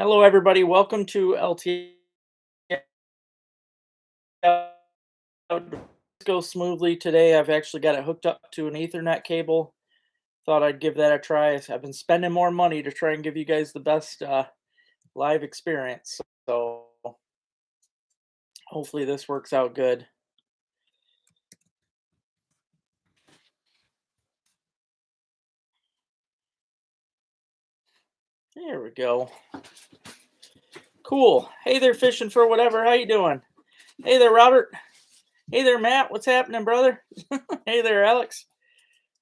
Hello, everybody. Welcome to LToutdoors. Go smoothly today. I've actually got it hooked up to an Ethernet cable. Thought I'd give that a try. I've been spending more money to try and give you guys the best live experience. So hopefully this works out good. There we go. Cool. Hey there, fishing for whatever. How you doing? Hey there, Robert. Hey there, Matt. What's happening, brother? Hey there, Alex.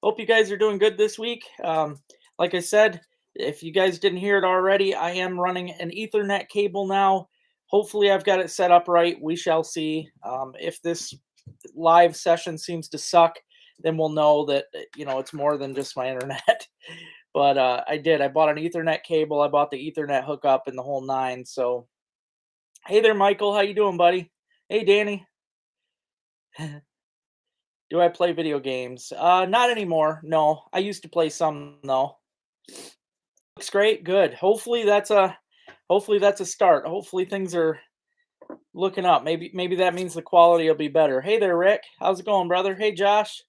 Hope you guys are doing good this week. Like I said, if you guys didn't hear it already, I am running an Ethernet cable now. Hopefully, I've got it set up right. We shall see. If this live session seems to suck, then we'll know that it's more than just my internet. But I did. I bought an Ethernet cable. I bought the Ethernet hookup and the whole nine. So, hey there, Michael. How you doing, buddy? Hey, Danny. Do I play video games? Not anymore. No, I used to play some though. Looks great. Good. Hopefully that's a start. Hopefully things are looking up. Maybe that means the quality will be better. Hey there, Rick. How's it going, brother? Hey, Josh.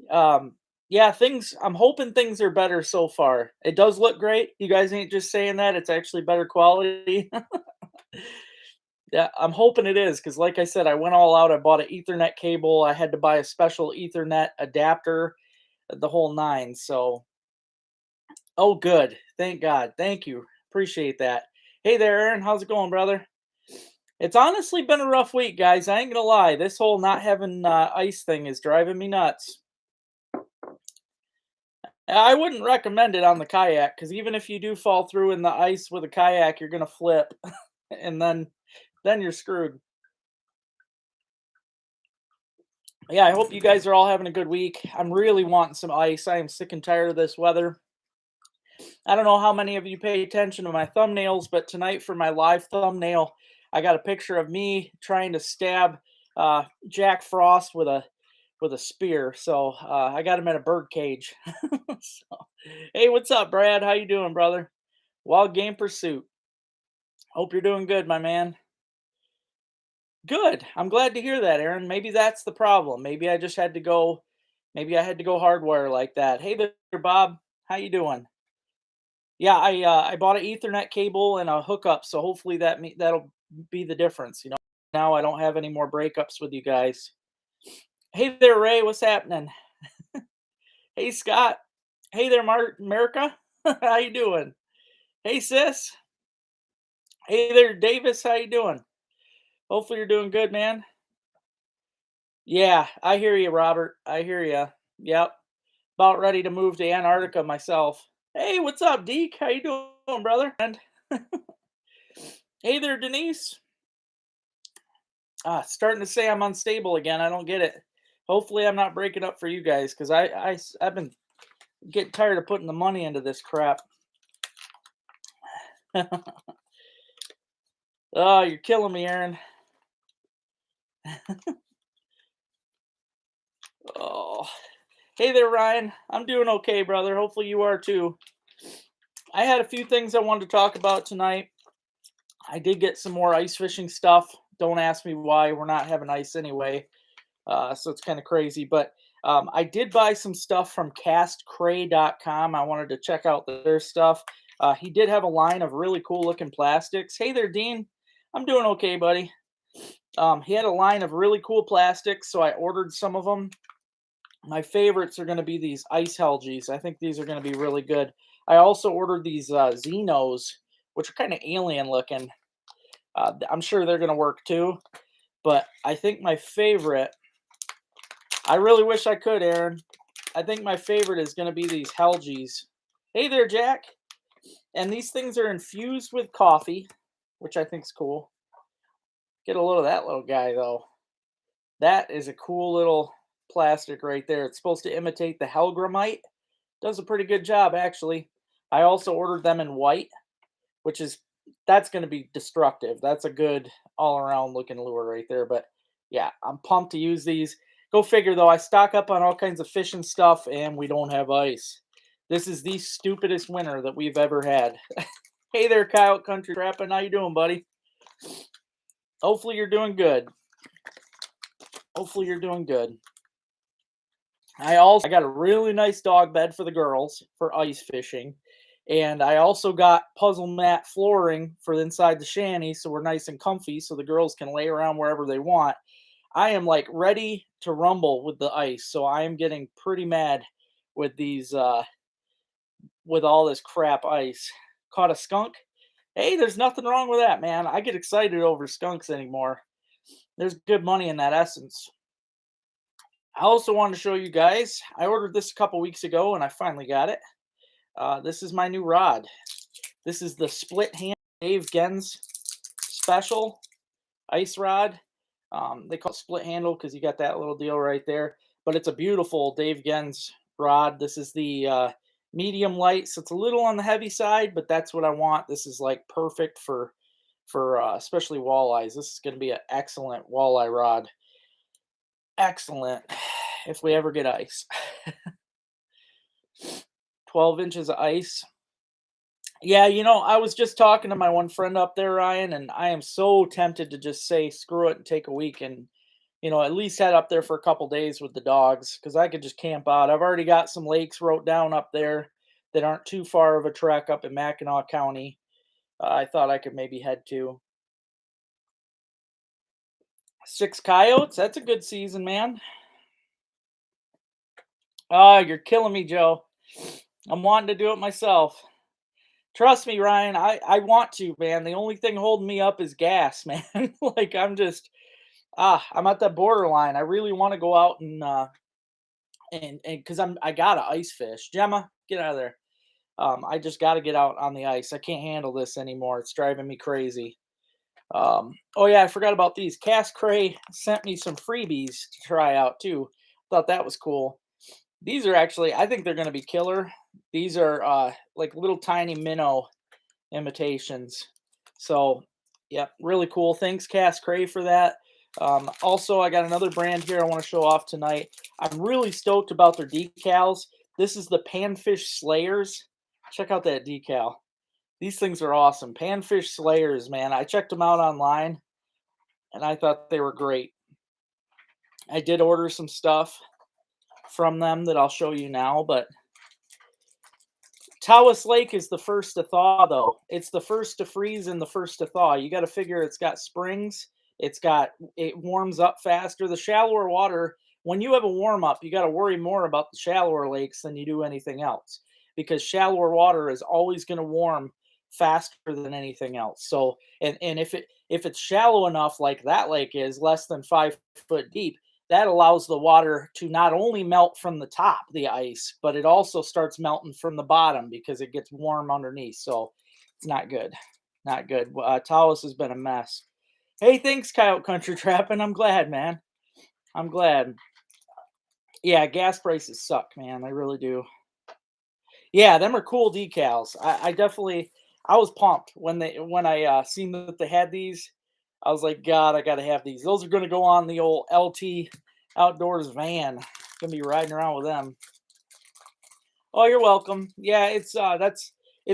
Um, yeah, things. I'm hoping things are better so far. It does look great. You guys ain't just saying that. It's actually better quality. Yeah, I'm hoping it is because, like I said, I went all out. I bought an Ethernet cable. I had to buy a special Ethernet adapter, the whole nine. So, oh, good. Thank God. Thank you. Appreciate that. Hey there, Aaron. How's it going, brother? It's honestly been a rough week, guys. I ain't gonna lie. This whole not having ice thing is driving me nuts. I wouldn't recommend it on the kayak because even if you do fall through in the ice with a kayak, you're gonna flip, and then you're screwed. Yeah, I hope you guys are all having a good week. I'm really wanting some ice. I am sick and tired of this weather. I don't know how many of you pay attention to my thumbnails, but tonight for my live thumbnail, I got a picture of me trying to stab Jack Frost with a spear. So I got him in a bird cage. So, hey, what's up, Brad? How you doing, brother? Wild Game Pursuit. Hope you're doing good, my man. Good. I'm glad to hear that, Aaron. Maybe that's the problem. Maybe I just had to go. Maybe I had to go hardwire like that. Hey there, Bob. How you doing? Yeah, I bought an Ethernet cable and a hookup, so hopefully that'll be the difference. Now I don't have any more breakups with you guys. Hey there, Ray. What's happening? Hey, Scott. Hey there, America. How you doing? Hey, sis. Hey there, Davis. How you doing? Hopefully you're doing good, man. Yeah, I hear you, Robert. I hear you. Yep. About ready to move to Antarctica myself. Hey, what's up, Deke? How you doing, brother? And hey there, Denise. Starting to say I'm unstable again. I don't get it. Hopefully, I'm not breaking up for you guys because I've been getting tired of putting the money into this crap. Oh, you're killing me, Aaron. Oh, hey there, Ryan. I'm doing okay, brother. Hopefully, you are too. I had a few things I wanted to talk about tonight. I did get some more ice fishing stuff. Don't ask me why. We're not having ice anyway. So it's kind of crazy. But I did buy some stuff from castcray.com. I wanted to check out their stuff. He did have a line of really cool looking plastics. Hey there, Dean. I'm doing okay, buddy. He had a line of really cool plastics, so I ordered some of them. My favorites are going to be these ice helgies. I think these are going to be really good. I also ordered these Xenos, which are kind of alien looking. I'm sure they're going to work too. But I think my favorite, I really wish I could, Aaron. I think my favorite is going to be these helgies. Hey there, Jack. And these things are infused with coffee, which I think is cool. Get a load of that little guy, though. That is a cool little plastic right there. It's supposed to imitate the Helgramite. Does a pretty good job, actually. I also ordered them in white, which is, that's going to be destructive. That's a good all-around looking lure right there. But yeah, I'm pumped to use these. Go figure, though. I stock up on all kinds of fishing stuff, and we don't have ice. This is the stupidest winter that we've ever had. Hey there, Kyle Country Trapping. How you doing, buddy? Hopefully you're doing good. Hopefully you're doing good. I got a really nice dog bed for the girls for ice fishing. And I also got puzzle mat flooring for inside the shanty so we're nice and comfy so the girls can lay around wherever they want. I am like ready to rumble with the ice, so I am getting pretty mad with these with all this crap ice. Caught a skunk. Hey, there's nothing wrong with that, man. I get excited over skunks anymore. There's good money in that essence. I also wanted to show you guys. I ordered this a couple weeks ago and I finally got it. This is my new rod. This is the split hand Dave Gens special ice rod. They call it split handle because you got that little deal right there. But it's a beautiful Dave Gens rod. This is the medium light, so it's a little on the heavy side, but that's what I want. This is like perfect for especially walleyes. This is going to be an excellent walleye rod. Excellent if we ever get ice. 12 inches of ice. Yeah, I was just talking to my one friend up there, Ryan, and I am so tempted to just say screw it and take a week and at least head up there for a couple days with the dogs because I could just camp out. I've already got some lakes wrote down up there that aren't too far of a trek up in Mackinac County. I thought I could maybe head to. 6 coyotes. That's a good season, man. Oh, you're killing me, Joe. I'm wanting to do it myself. Trust me, Ryan. I want to, man. The only thing holding me up is gas, man. Like I'm at that borderline. I really want to go out and because I gotta ice fish. Gemma, get out of there. I just got to get out on the ice. I can't handle this anymore. It's driving me crazy. Oh yeah, I forgot about these. Cass Cray sent me some freebies to try out too. Thought that was cool. These are actually, I think they're going to be killer. These are like little tiny minnow imitations. So, yeah, really cool. Thanks, Cass Cray, for that. Also, I got another brand here I want to show off tonight. I'm really stoked about their decals. This is the Panfish Slayers. Check out that decal. These things are awesome. Panfish Slayers, man. I checked them out online, and I thought they were great. I did order some stuff from them that I'll show you now, but Tawas Lake is the first to thaw, though. It's the first to freeze and the first to thaw. You got to figure it's got springs. It warms up faster. The shallower water, when you have a warm up, you got to worry more about the shallower lakes than you do anything else because shallower water is always going to warm faster than anything else. So, and if it's shallow enough, like that lake is, less than 5 foot deep, that allows the water to not only melt from the top, the ice, but it also starts melting from the bottom because it gets warm underneath. So it's not good. Not good. Taos has been a mess. Hey, thanks, Coyote Country Trapping. I'm glad, man. I'm glad. Yeah, gas prices suck, man. They really do. Yeah, them are cool decals. I definitely, I was pumped when I seen that they had these. I was like, God, I gotta have these. Those are gonna go on the old LT Outdoors van. Gonna be riding around with them. Oh, you're welcome. Yeah, it's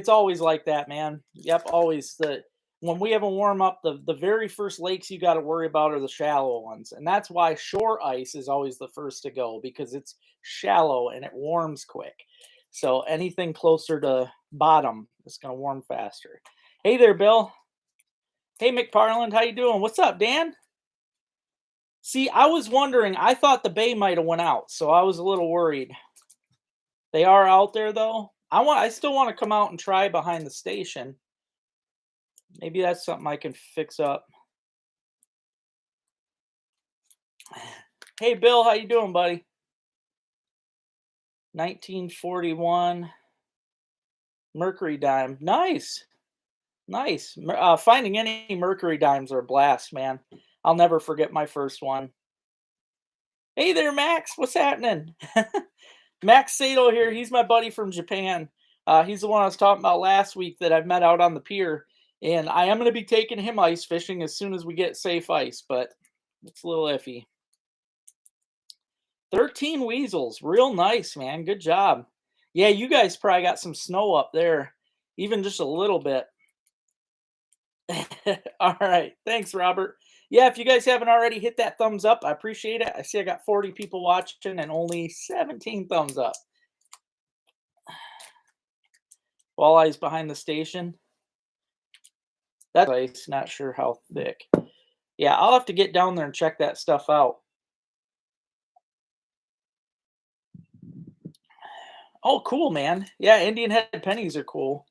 always like that, man. Yep, always the when we have a warm up, the very first lakes you got to worry about are the shallow ones, and that's why shore ice is always the first to go because it's shallow and it warms quick. So anything closer to bottom is gonna warm faster. Hey there, Bill. Hey, McParland, how you doing? What's up, Dan? See, I was wondering. I thought the bay might have went out, so I was a little worried. They are out there though. I still want to come out and try behind the station. Maybe that's something I can fix up. Hey, Bill, how you doing, buddy? 1941 Mercury dime. Nice, nice. Finding any Mercury dimes are a blast, man. I'll never forget my first one. Hey there, Max. What's happening? Max Sato here. He's my buddy from Japan. He's the one I was talking about last week that I've met out on the pier. And I am going to be taking him ice fishing as soon as we get safe ice, but it's a little iffy. 13 weasels. Real nice, man. Good job. Yeah, you guys probably got some snow up there, even just a little bit. All right. Thanks, Robert. Yeah, if you guys haven't already hit that thumbs up, I appreciate it. I see I got 40 people watching and only 17 thumbs up. Walleyes behind the station. That's nice. Not sure how thick. Yeah, I'll have to get down there and check that stuff out. Oh, cool, man. Yeah, Indian head pennies are cool.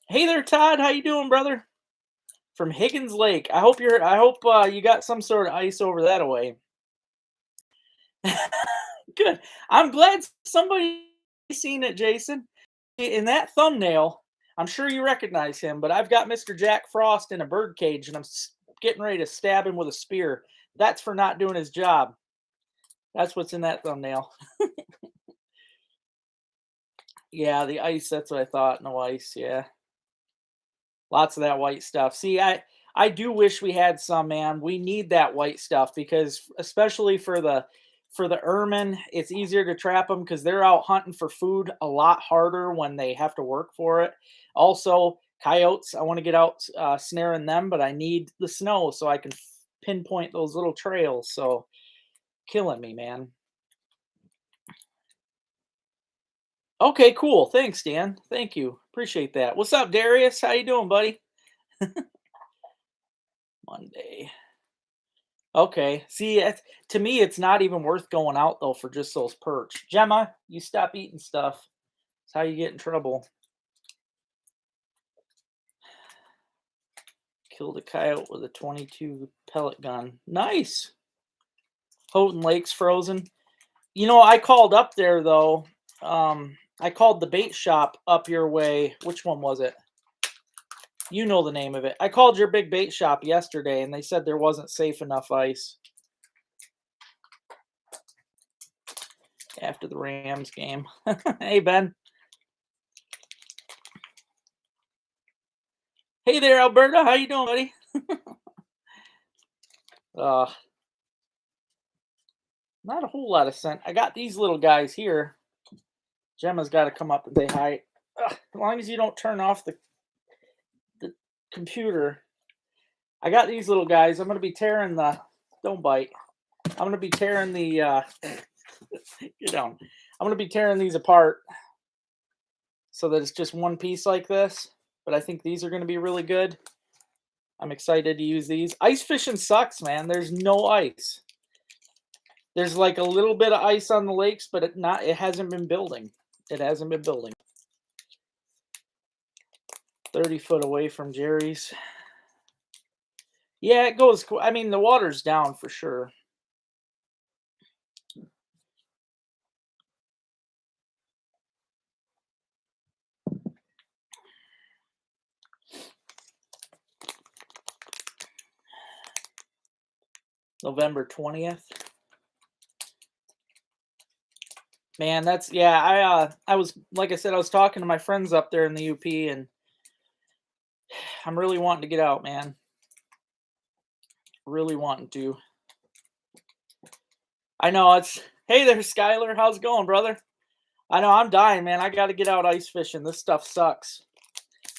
Hey there, Todd. How you doing, brother? From Higgins Lake. I hope you got some sort of ice over that away. Good. I'm glad somebody seen it, Jason. In that thumbnail, I'm sure you recognize him, but I've got Mr. Jack Frost in a bird cage and getting ready to stab him with a spear. That's for not doing his job. That's what's in that thumbnail. Yeah, the ice, that's what I thought. No ice, yeah. Lots of that white stuff. See, I do wish we had some, man. We need that white stuff because especially for the ermine, it's easier to trap them because they're out hunting for food a lot harder when they have to work for it. Also, coyotes, I want to get out snaring them, but I need the snow so I can pinpoint those little trails. So killing me, man. Okay, cool. Thanks, Dan. Thank you. Appreciate that. What's up, Darius? How you doing, buddy? Monday. Okay. See, to me, it's not even worth going out though for just those perch. Gemma, you stop eating stuff. That's how you get in trouble. Killed a coyote with a 22 pellet gun. Nice. Houghton Lake's frozen. You know, I called up there though. I called the bait shop up your way. Which one was it? You know the name of it. I called your big bait shop yesterday and they said there wasn't safe enough ice after the Rams game. Hey, Ben. Hey there, Alberta. How you doing, buddy? uh, not a whole lot of scent. I got these little guys here. Gemma's got to come up and say hi. As long as you don't turn off the computer. I got these little guys. I'm going to be tearing the... Don't bite. I'm going to be tearing the... get down. I'm going to be tearing these apart so that it's just one piece like this. But I think these are going to be really good. I'm excited to use these. Ice fishing sucks, man. There's no ice. There's like a little bit of ice on the lakes, but it hasn't been building. It hasn't been building. 30 foot away from Jerry's. Yeah, it goes. I mean, the water's down for sure. November 20th. Man, that's yeah. I was like I said, I was talking to my friends up there in the UP, and I'm really wanting to get out, man. Really wanting to. I know it's. Hey there, Skylar. How's it going, brother? I know I'm dying, man. I got to get out ice fishing. This stuff sucks.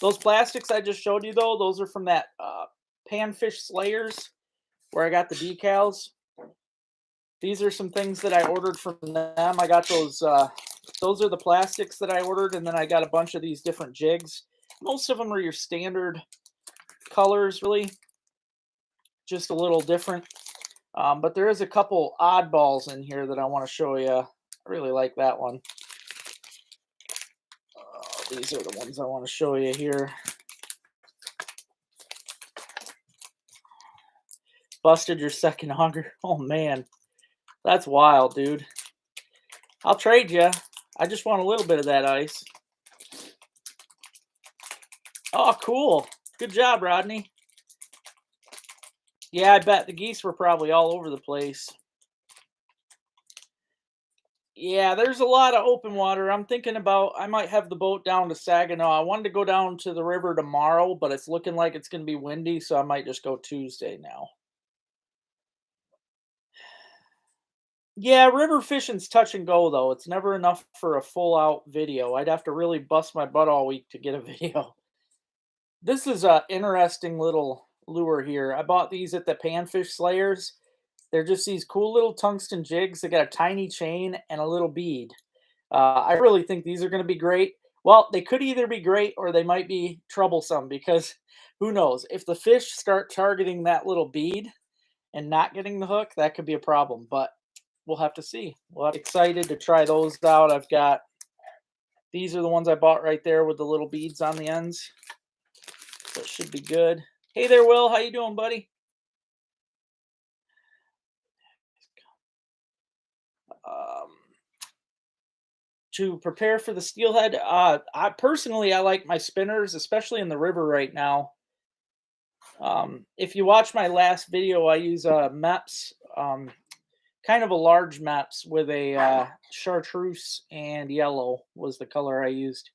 Those plastics I just showed you, though, those are from that Panfish Slayers where I got the decals. These are some things that I ordered from them. I got those. Those are the plastics that I ordered, and then I got a bunch of these different jigs. Most of them are your standard colors, really, just a little different. But there is a couple oddballs in here that I want to show you. I really like that one. These are the ones I want to show you here. Busted your second auger. Oh, man. That's wild, dude. I'll trade you. I just want a little bit of that ice. Oh, cool. Good job, Rodney. Yeah, I bet the geese were probably all over the place. Yeah, there's a lot of open water. I'm thinking about I might have the boat down to Saginaw. I wanted to go down to the river tomorrow, but it's looking like it's going to be windy, so I might just go Tuesday now. Yeah, river fishing's touch and go though. It's never enough for a full out video. I'd have to really bust my butt all week to get a video. This is a interesting little lure here. I bought these at the Panfish Slayers. They're just these cool little tungsten jigs. They got a tiny chain and a little bead. I really think these are going to be great. Well, they could either be great or they might be troublesome because who knows? If the fish start targeting that little bead and not getting the hook, that could be a problem. But we'll have to see. Excited to try those out. I've got these are the ones I bought right there with the little beads on the ends. So it should be good. Hey there, Will. How you doing, buddy? Um, to prepare for the steelhead, I like my spinners, especially in the river right now. If you watch my last video, I use MEPS, kind of a large MEPS with a chartreuse and yellow was the color I used.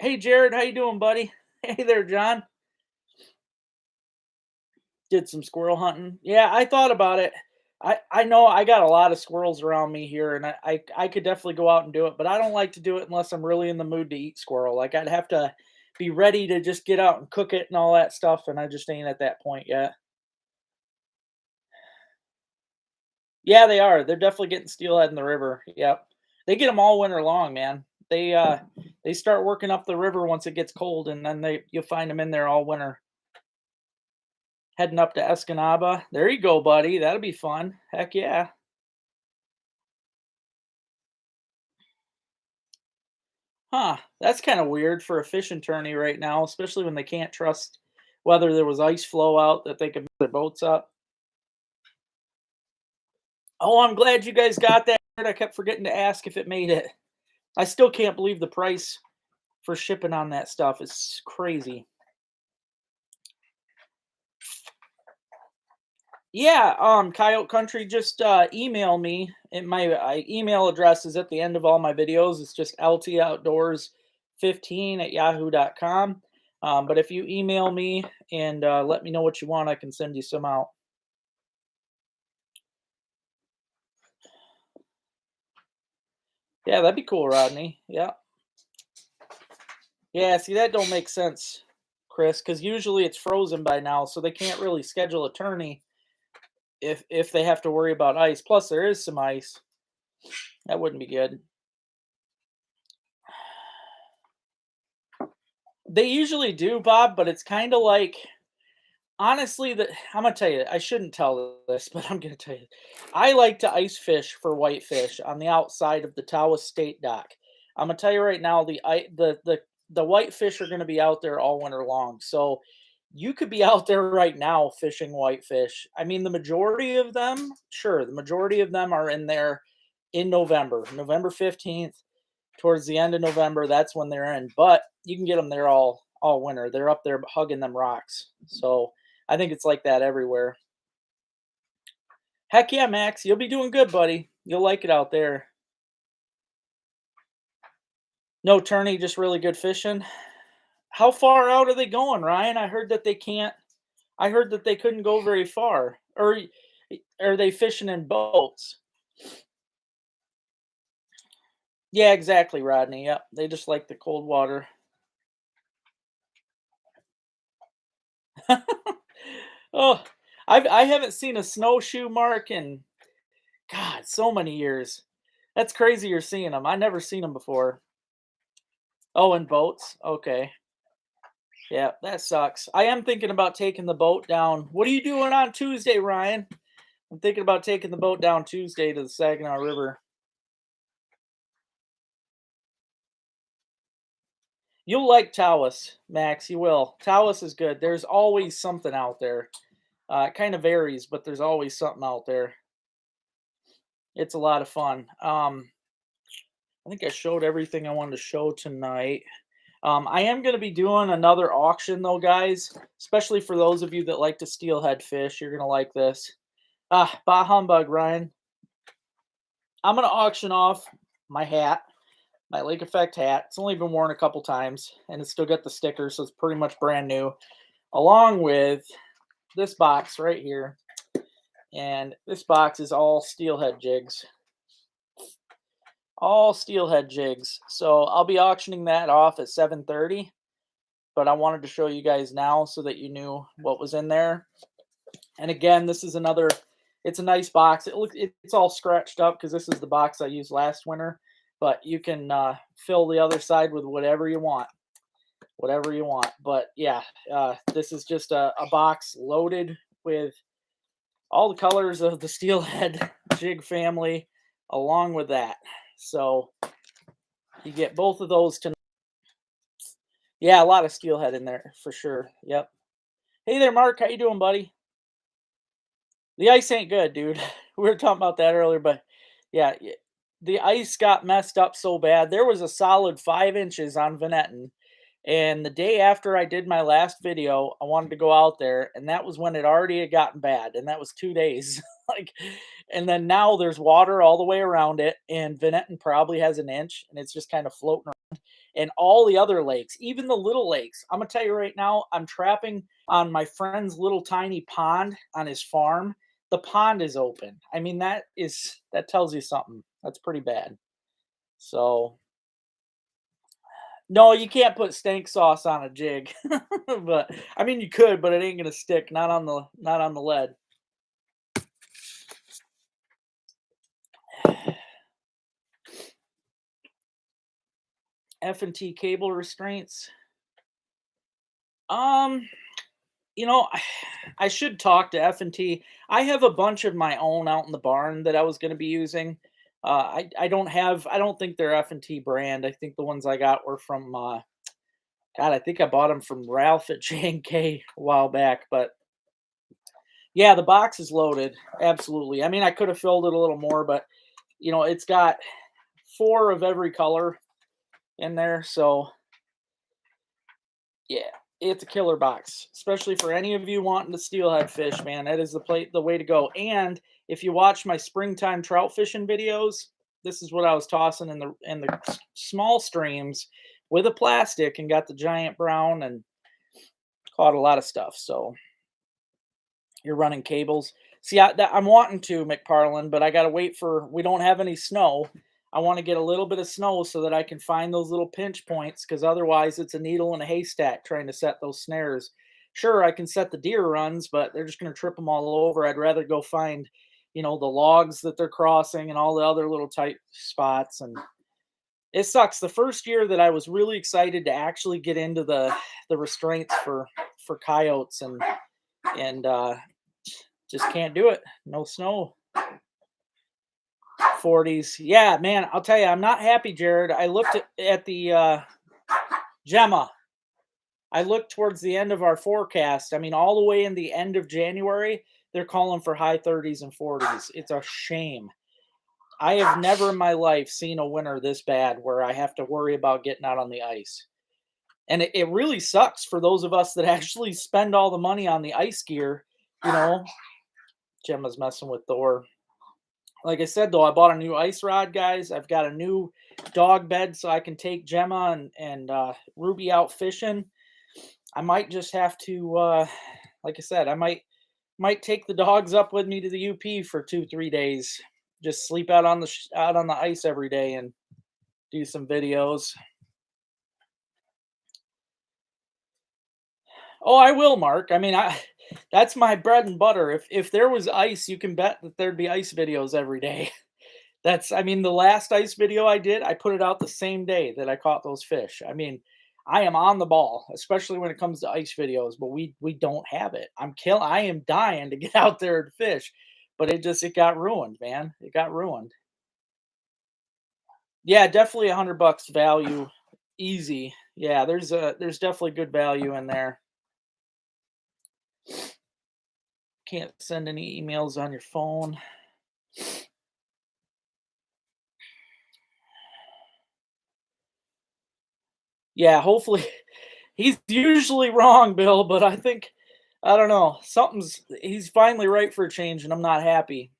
Hey Jared, how you doing, buddy? Hey there, John. Did some squirrel hunting. Yeah, I thought about it. I know I got a lot of squirrels around me here, and I could definitely go out and do it, but I don't like to do it unless I'm really in the mood to eat squirrel. Like I'd have to be ready to just get out and cook it and all that stuff, and I just ain't at that point yet. Yeah, they are. They're definitely getting steelhead in the river. Yep. They get them all winter long, man. They start working up the river once it gets cold, and then you'll find them in there all winter. Heading up to Escanaba. There you go, buddy. That'll be fun. Heck yeah. Huh. That's kind of weird for a fishing tourney right now, especially when they can't trust whether there was ice flow out that they could move their boats up. Oh, I'm glad you guys got that. I kept forgetting to ask if it made it. I still can't believe the price for shipping on that stuff is crazy. Yeah, Coyote Country, just email me. My email address is at the end of all my videos. It's just LToutdoors15 at yahoo.com. But if you email me and let me know what you want, I can send you some out. Yeah, that'd be cool, Rodney. Yeah. Yeah, see, that don't make sense, Chris, because usually it's frozen by now, so they can't really schedule a tourney if they have to worry about ice. Plus, there is some ice. That wouldn't be good. They usually do, Bob, but it's kind of like honestly that I'm gonna tell you. I shouldn't tell this, but I'm gonna tell you. I like to ice fish for whitefish on the outside of the Tawas State dock. I'm gonna tell you right now, the whitefish are gonna be out there all winter long. So you could be out there right now fishing whitefish. I mean, the majority of them, sure, the majority of them are in there in November, November 15th towards the end of November. That's when they're in, but you can get them there all winter. They're up there hugging them rocks. So I think it's like that everywhere. Heck yeah, Max, you'll be doing good, buddy. You'll like it out there. No tourney, just really good fishing. How far out are they going, Ryan? I heard that they can't. I heard that they couldn't go very far. Or are they fishing in boats? Yeah, exactly, Rodney. Yep, they just like the cold water. Oh, I haven't seen a snowshoe mark in God so many years. That's crazy. You're seeing them. I never seen them before. Oh, in boats. Okay. Yeah, that sucks. I am thinking about taking the boat down. What are you doing on Tuesday, Ryan? I'm thinking about taking the boat down Tuesday to the Saginaw River. You'll like Tawas, Max. You will. Tawas is good. There's always something out there. It kind of varies, but there's always something out there. It's a lot of fun. I think I showed everything I wanted to show tonight. I am going to be doing another auction, though, guys, especially for those of you that like to steelhead fish. You're going to like this. Bah humbug, Ryan. I'm going to auction off my hat, my Lake Effect hat. It's only been worn a couple times, and it's still got the sticker, so it's pretty much brand new, along with this box right here. And this box is all steelhead jigs. All steelhead jigs. So I'll be auctioning that off at 7:30. But I wanted to show you guys now so that you knew what was in there. And again, this is another. It's a nice box. It's all scratched up because this is the box I used last winter. But you can fill the other side with whatever you want, whatever you want. But yeah, this is just a box loaded with all the colors of the steelhead jig family, along with that. So you get both of those tonight. Yeah, a lot of steelhead in there for sure. Yep. Hey there, Mark. How you doing, buddy? The ice ain't good, dude. We were talking about that earlier, but yeah, the ice got messed up so bad. There was a solid 5 inches on Venetton. And the day after I did my last video, I wanted to go out there, and that was when it already had gotten bad, and that was 2 days. Like, and then now there's water all the way around it, and Venetton probably has an inch, and it's just kind of floating around. And all the other lakes, even the little lakes, I'm gonna tell you right now, I'm trapping on my friend's little tiny pond on his farm. The pond is open. I mean, that tells you something. That's pretty bad. So no, you can't put stank sauce on a jig. But I mean you could, but it ain't gonna stick. Not on the lead. F&T cable restraints. Um, I should talk to F&T. I have a bunch of my own out in the barn that I was gonna be using. I don't think they're F&T brand. I think the ones I got were from God, I think I bought them from Ralph at J&K a while back, but yeah, the box is loaded. Absolutely. I mean, I could have filled it a little more, but it's got 4 of every color in there, so yeah, it's a killer box, especially for any of you wanting to steelhead fish, man. That is the way to go. And if you watch my springtime trout fishing videos, this is what I was tossing in the small streams with a plastic and got the giant brown and caught a lot of stuff. So you're running cables. See, I'm wanting to McParlin, but I got to wait for. We don't have any snow. I want to get a little bit of snow so that I can find those little pinch points, because otherwise it's a needle in a haystack trying to set those snares. Sure, I can set the deer runs, but they're just going to trip them all over. I'd rather go find, the logs that they're crossing and all the other little tight spots. And it sucks. The first year that I was really excited to actually get into the restraints for coyotes and just can't do it. No snow. 40s. Yeah, man, I'll tell you, I'm not happy, Jared. I looked at the Gemma. I looked towards the end of our forecast. I mean, all the way in the end of January, they're calling for high 30s and 40s. It's a shame. I have never in my life seen a winter this bad where I have to worry about getting out on the ice. And it really sucks for those of us that actually spend all the money on the ice gear. You know, Gemma's messing with Thor. Like I said, though, I bought a new ice rod, guys. I've got a new dog bed so I can take Gemma and Ruby out fishing. I might just have to, like I said, I might take the dogs up with me to the UP for 2-3 days. Just sleep out on the ice every day and do some videos. Oh, I will, Mark. I mean, that's my bread and butter. If there was ice, you can bet that there'd be ice videos every day. I mean, the last ice video I did, I put it out the same day that I caught those fish. I mean, I am on the ball, especially when it comes to ice videos, but we don't have it. I am dying to get out there and fish, but it got ruined, man. It got ruined. Yeah, definitely $100 value, easy. Yeah, there's definitely good value in there. Can't send any emails on your phone. Yeah, hopefully he's usually wrong, Bill, but I don't know. He's finally right for a change and I'm not happy.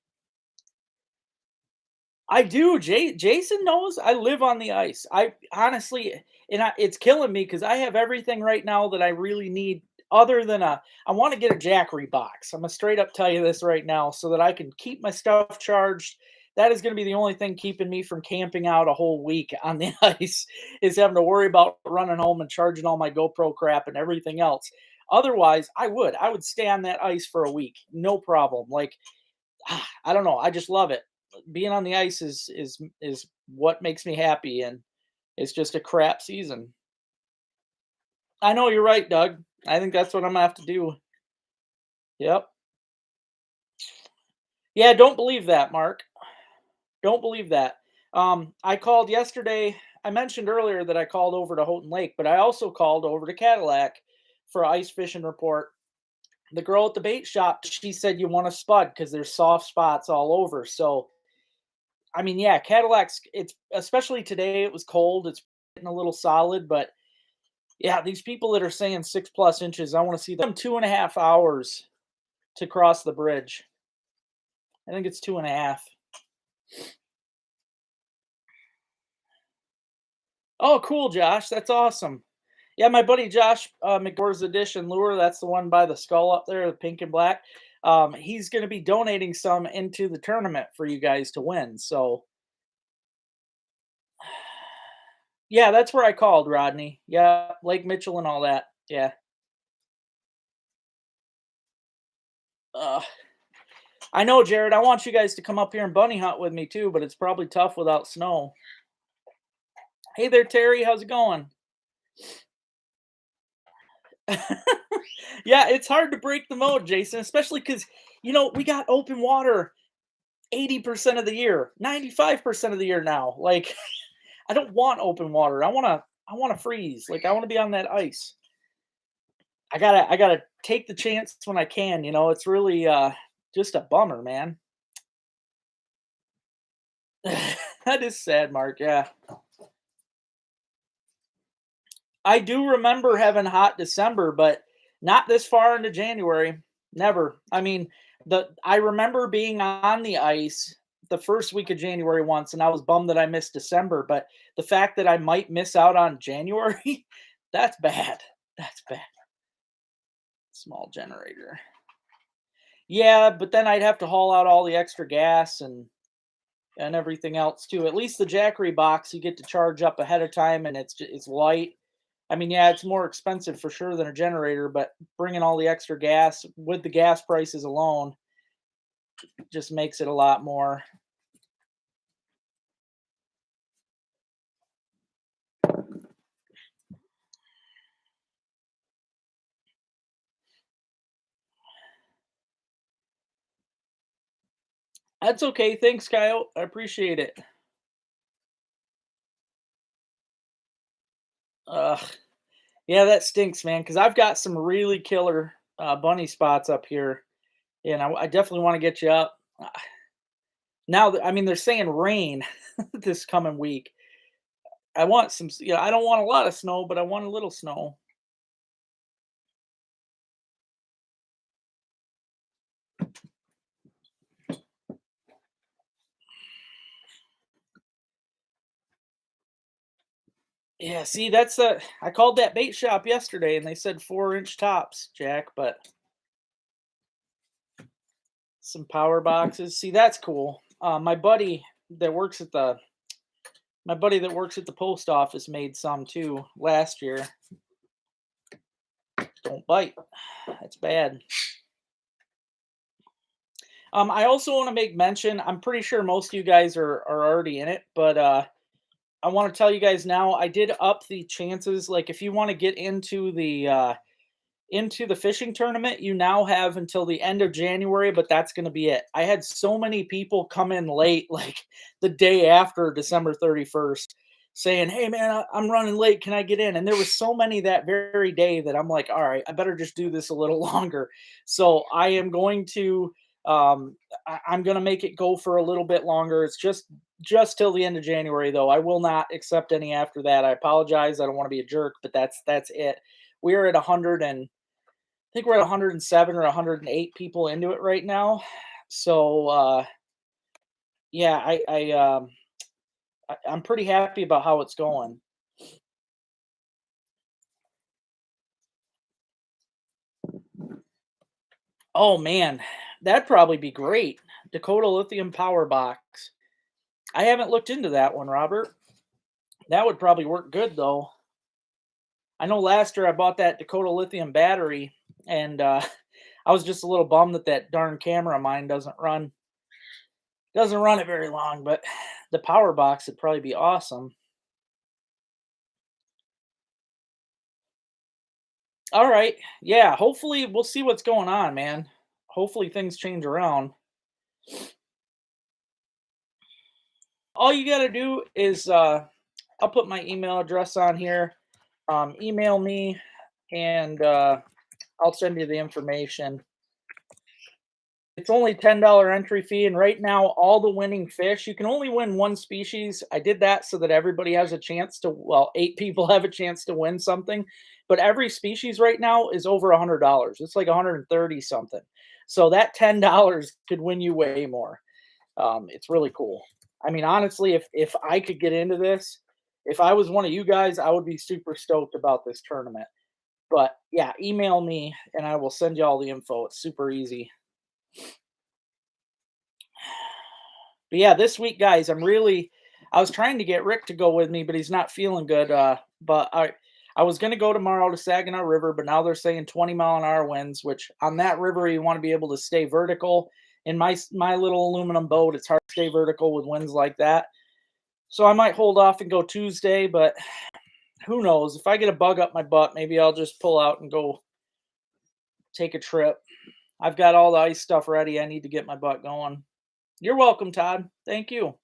I do. Jason knows I live on the ice. I honestly, it's killing me because I have everything right now that I really need. Other than I want to get a Jackery box. I'm gonna straight up tell you this right now, so that I can keep my stuff charged. that is going to be the only thing keeping me from camping out a whole week on the ice is having to worry about running home and charging all my GoPro crap and everything else. Otherwise, I would stay on that ice for a week, no problem. Like, I don't know, I just love it. Being on the ice is what makes me happy, and it's just a crap season. I know you're right, Doug. I think that's what I'm gonna have to do. Yep. Yeah, don't believe that, Mark. Don't believe that. I called yesterday. I mentioned earlier that I called over to Houghton Lake, but I also called over to Cadillac for an ice fishing report. The girl at the bait shop, she said you want a spud because there's soft spots all over. So, I mean, yeah, Cadillac's, it's especially today, it was cold. It's getting a little solid, but yeah, these people that are saying 6+ inches, I want to see them 2.5 hours to cross the bridge. I think it's 2.5. Oh, cool, Josh. That's awesome. Yeah, my buddy Josh McGore's Edition lure. That's the one by the skull up there, the pink and black. He's going to be donating some into the tournament for you guys to win. So, yeah, that's where I called Rodney. Yeah, Lake Mitchell and all that. Yeah. Uh, I know, Jared. I want you guys to come up here and bunny hunt with me too, but it's probably tough without snow. Hey there, Terry. How's it going? Yeah, it's hard to break the mode, Jason, especially because, we got open water 80% of the year, 95% of the year now. Like, I don't want open water. I want to freeze. Like, I want to be on that ice. I gotta take the chance when I can, It's really just a bummer, man. That is sad, Mark. Yeah. I do remember having hot December, but not this far into January. Never. I mean, I remember being on the ice the first week of January once, and I was bummed that I missed December. But the fact that I might miss out on January, that's bad. That's bad. Small generator. Yeah, but then I'd have to haul out all the extra gas and everything else too. At least the Jackery box you get to charge up ahead of time, and it's light. I mean, yeah, it's more expensive for sure than a generator, but bringing all the extra gas with the gas prices alone just makes it a lot more. That's okay. Thanks, Kyle. I appreciate it. Ugh. Yeah, that stinks, man, because I've got some really killer bunny spots up here, and I definitely want to get you up. Now, I mean, they're saying rain this coming week. I want some, I don't want a lot of snow, but I want a little snow. Yeah, see, I called that bait shop yesterday and they said 4-inch tops, Jack, but some power boxes. See, that's cool. That works at the my buddy that works at the post office made some too last year. Don't bite. That's bad. I also want to make mention, I'm pretty sure most of you guys are already in it, but I want to tell you guys now, I did up the chances. Like, if you want to get into the fishing tournament, you now have until the end of January, but that's going to be it. I had so many people come in late, like the day after December 31st, saying, "Hey, man, I'm running late. Can I get in?" And there was so many that very day that I'm like, "All right, I better just do this a little longer." So I am going to, I'm going to make it go for a little bit longer. It's just till the end of January, though. I will not accept any after that. I apologize. I don't want to be a jerk, but that's it. We are at 100 and I think we're at 107 or 108 people into it right now. So yeah, I'm pretty happy about how it's going. Oh man, that'd probably be great. Dakota Lithium Power Box. I haven't looked into that one, Robert. That would probably work good though. I know last year I bought that Dakota lithium battery, and I was just a little bummed that that darn camera of mine doesn't run it very long. But the power box would probably be awesome. All right, yeah. Hopefully, we'll see what's going on, man. Hopefully, things change around. All you got to do is I'll put my email address on here. Email me, and I'll send you the information. It's only $10 entry fee, and right now, all the winning fish, you can only win one species. I did that so that everybody has a chance to, well, 8 people have a chance to win something, but every species right now is over $100. It's like 130 something. So that $10 could win you way more. It's really cool. I mean, honestly, if I could get into this, if I was one of you guys, I would be super stoked about this tournament. But yeah, email me and I will send you all the info. It's super easy. But yeah, this week, guys, I was trying to get Rick to go with me, but he's not feeling good. But I was gonna go tomorrow to Saginaw River, but now they're saying 20-mile-an-hour winds, which on that river you want to be able to stay vertical. In my little aluminum boat, it's hard to stay vertical with winds like that. So I might hold off and go Tuesday, but who knows? If I get a bug up my butt, maybe I'll just pull out and go take a trip. I've got all the ice stuff ready. I need to get my butt going. You're welcome, Todd. Thank you.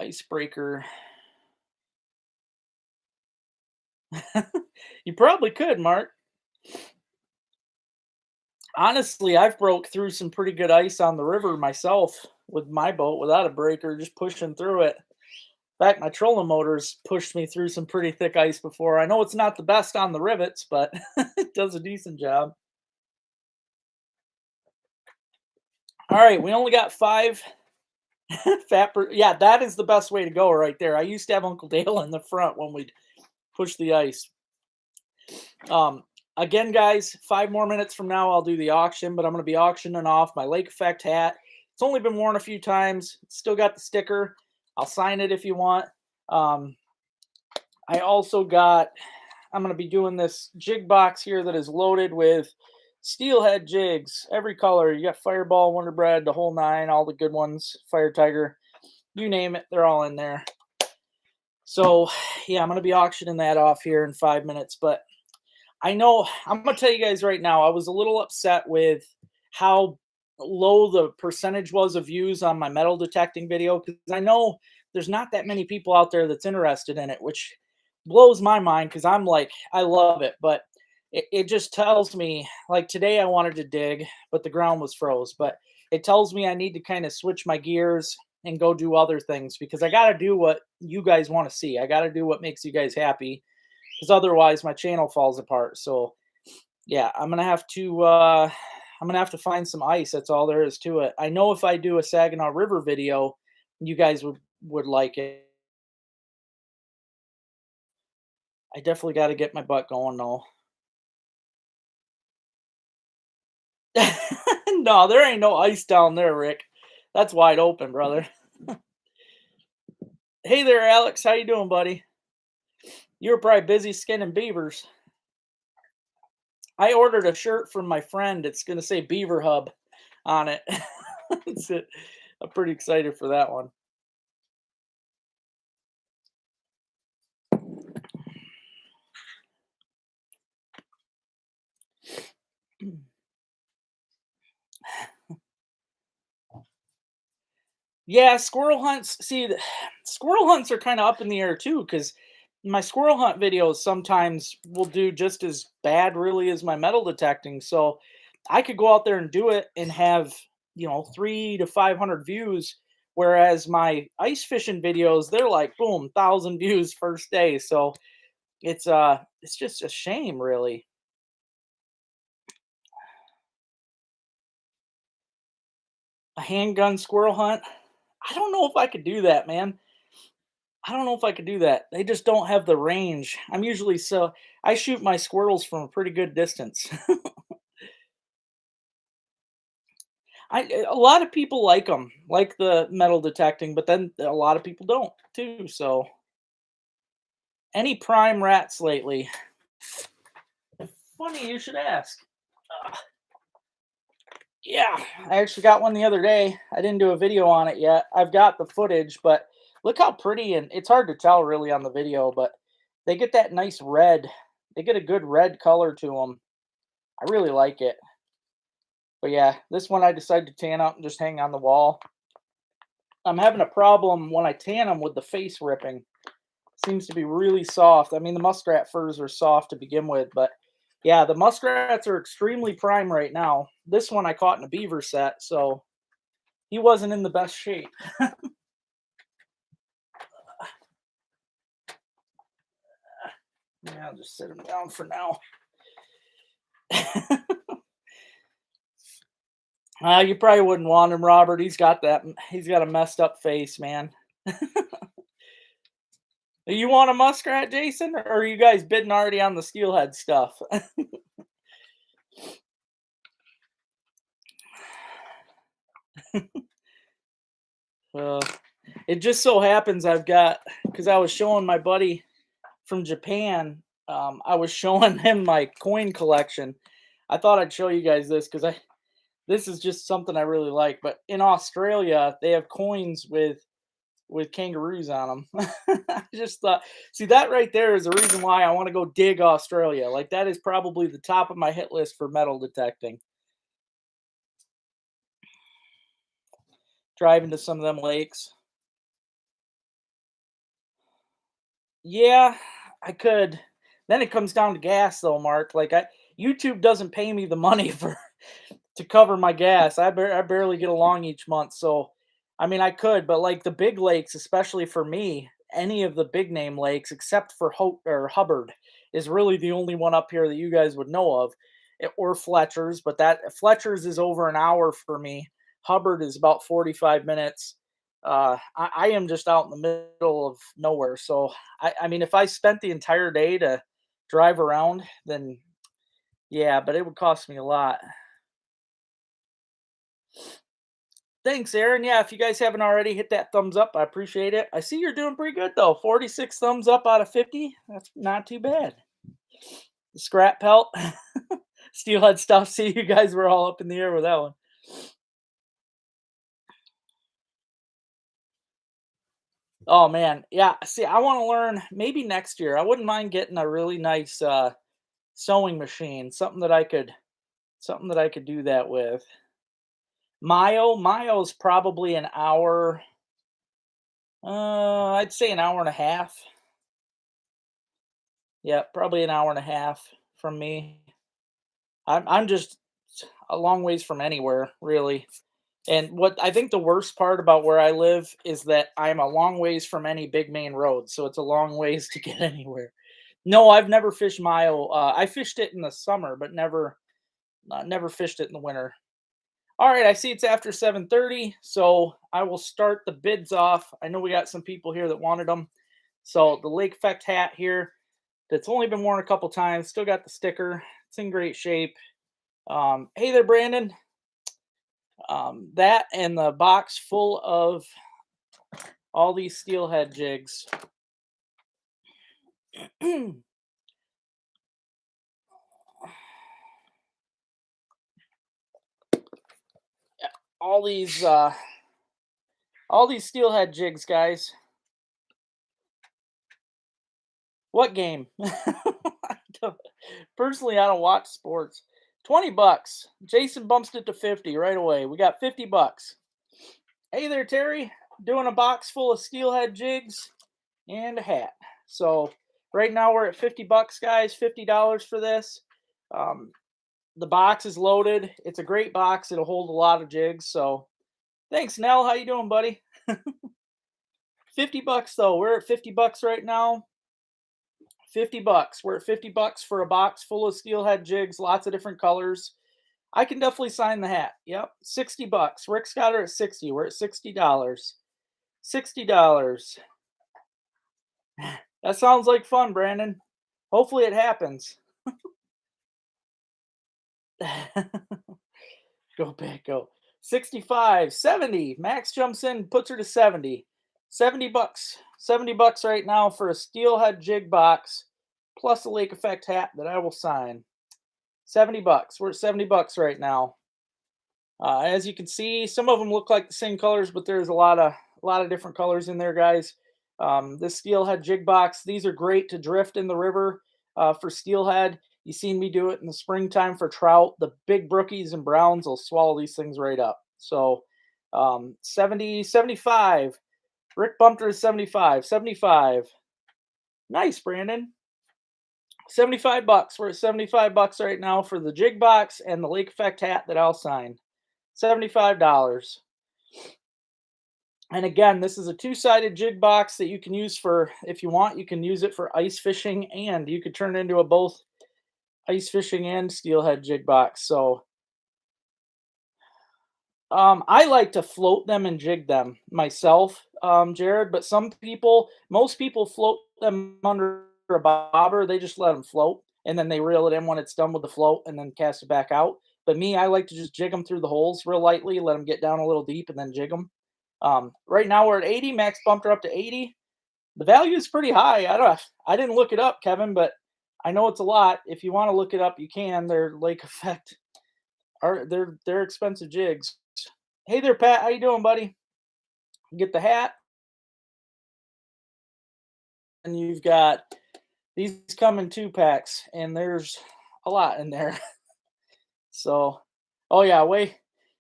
Icebreaker. You probably could, Mark. Honestly, I've broke through some pretty good ice on the river myself with my boat without a breaker, just pushing through it. In fact, my trolling motors pushed me through some pretty thick ice before. I know it's not the best on the rivets, but it does a decent job. All right, we only got 5 yeah, that is the best way to go right there. I used to have Uncle Dale in the front when we'd push the ice. Um, Again, guys, 5 more minutes from now, I'll do the auction, but I'm going to be auctioning off my Lake Effect hat. It's only been worn a few times. It's still got the sticker. I'll sign it if you want. Um, I also got, I'm going to be doing this jig box here that is loaded with Steelhead jigs, every color. You got Fireball, Wonder Bread, the whole 9, all the good ones, Fire Tiger, you name it, they're all in there. So, yeah, I'm going to be auctioning that off here in 5 minutes, but I know I'm gonna tell you guys right now, I was a little upset with how low the percentage was of views on my metal detecting video because I know there's not that many people out there that's interested in it, which blows my mind because I'm like, I love it, but it just tells me like today I wanted to dig, but the ground was froze. But it tells me I need to kind of switch my gears and go do other things because I got to do what you guys want to see. I got to do what makes you guys happy because otherwise my channel falls apart. So yeah, I'm gonna have to find some ice. That's all there is to it. I know if I do a Saginaw River video, you guys would like it. I definitely got to get my butt going though. No, there ain't no ice down there, Rick. That's wide open, brother. Hey there, Alex. How you doing, buddy? You were probably busy skinning beavers. I ordered a shirt from my friend. It's gonna say Beaver Hub on it. That's it. I'm pretty excited for that one. Yeah, squirrel hunts. See, squirrel hunts are kind of up in the air too, because my squirrel hunt videos sometimes will do just as bad, really, as my metal detecting. So I could go out there and do it and have 3 to 500 views, whereas my ice fishing videos they're like boom, 1,000 views first day. So it's just a shame, really. A handgun squirrel hunt. I don't know if I could do that, man. I don't know if I could do that. They just don't have the range. I shoot my squirrels from a pretty good distance. A lot of people like the metal detecting, but then a lot of people don't too. So, any prime rats lately? Funny you should ask. Uh, yeah, I actually got one the other day. I didn't do a video on it yet. I've got the footage, but look how pretty, and it's hard to tell really on the video, but they get that nice red. They get a good red color to them. I really like it. But yeah, this one I decided to tan up and just hang on the wall. I'm having a problem when I tan them with the face ripping. Seems to be really soft. I mean, the muskrat furs are soft to begin with, but yeah, the muskrats are extremely prime right now. This one I caught in a beaver set, so he wasn't in the best shape. Yeah, I'll just sit him down for now. You probably wouldn't want him, Robert. He's got that. He's got a messed up face, man. You want a muskrat, Jason, or are you guys bidding already on the steelhead stuff? uh, it just so happens I've got because I was showing my buddy from Japan. I was showing him my coin collection. I thought I'd show you guys this because I this is just something I really like. But in Australia, they have coins with kangaroos on them. I just thought, see that right there is the reason why I want to go dig Australia. Like that is probably the top of my hit list for metal detecting. Driving to some of them lakes. Yeah, I could. Then it comes down to gas though, Mark. Like YouTube doesn't pay me the money for to cover my gas. I barely get along each month, so I mean I could, but like the big lakes, especially for me, any of the big name lakes except for Hubbard is really the only one up here that you guys would know of, or Fletcher's. But that Fletcher's is over an hour for me. Hubbard is about 45 minutes. I am just out in the middle of nowhere, so I mean if I spent the entire day to drive around, then yeah, but it would cost me a lot. Thanks, Aaron. Yeah, if you guys haven't already, hit that thumbs up. I appreciate it. I see you're doing pretty good though. 46 thumbs up out of 50. That's not too bad. The scrap pelt, steelhead stuff. See, you guys were all up in the air with that one. Oh man, yeah. See, I want to learn maybe next year. I wouldn't mind getting a really nice sewing machine, something that I could do that with. Mayo's probably an hour. I'd say an hour and a half. Yeah, probably an hour and a half from me. I'm just a long ways from anywhere, really. And what I think the worst part about where I live is that I'm a long ways from any big main road, so it's a long ways to get anywhere. No, I've never fished Mayo. I fished it in the summer, but never fished it in the winter. All right, I see it's after 7:30, so I will start the bids off. I know we got some people here that wanted them. So the Lake Effect hat here, that's only been worn a couple times, still got the sticker. It's in great shape. Hey there, Brandon. That and the box full of all these steelhead jigs. all these uh all these steelhead jigs, guys. What game? Personally, I don't watch sports. 20 bucks. Jason bumps it to 50 right away. We got 50 bucks. Hey there, Terry. Doing a box full of steelhead jigs and a hat. So right now we're at 50 bucks, guys. $50 for this. Um, the box is loaded. It's a great box. It'll hold a lot of jigs. So thanks, Nell. How you doing, buddy? 50 bucks though. We're at 50 bucks right now. 50 bucks. We're at 50 bucks for a box full of steelhead jigs, lots of different colors. I can definitely sign the hat. Yep. 60 bucks. Rick's got her at 60. We're at $60. $60. That sounds like fun, Brandon. Hopefully it happens. Go back, go. 65, 70. Max jumps in, puts her to 70. 70 bucks. 70 bucks right now for a Steelhead jig box plus a lake effect hat that I will sign. 70 bucks. We're at 70 bucks right now. As you can see, some of them look like the same colors, but there's a lot of different colors in there, guys. This Steelhead jig box, these are great to drift in the river for Steelhead. You've seen me do it in the springtime for trout. The big brookies and browns will swallow these things right up. So 70, 75. Rick bumped her to 75, 75. Nice, Brandon. 75 bucks. We're at 75 bucks right now for the jig box and the lake effect hat that I'll sign. $75. And again, this is a two-sided jig box that you can use for, if you want, you can use it for ice fishing, and you could turn it into a both ice fishing and steelhead jig box. So I like to float them and jig them myself, Jared, but most people float them under a bobber. They just let them float, and then they reel it in when it's done with the float and then cast it back out. But me, I like to just jig them through the holes real lightly, let them get down a little deep, and then jig them. Right now we're at 80. Max bumped her up to 80. The value is pretty high. I didn't look it up, Kevin, but I know it's a lot. If you want to look it up, you can. They're lake effect. They're expensive jigs. Hey there, Pat. How you doing, buddy? Get the hat. And you've got these come in 2-packs, and there's a lot in there. So, oh yeah,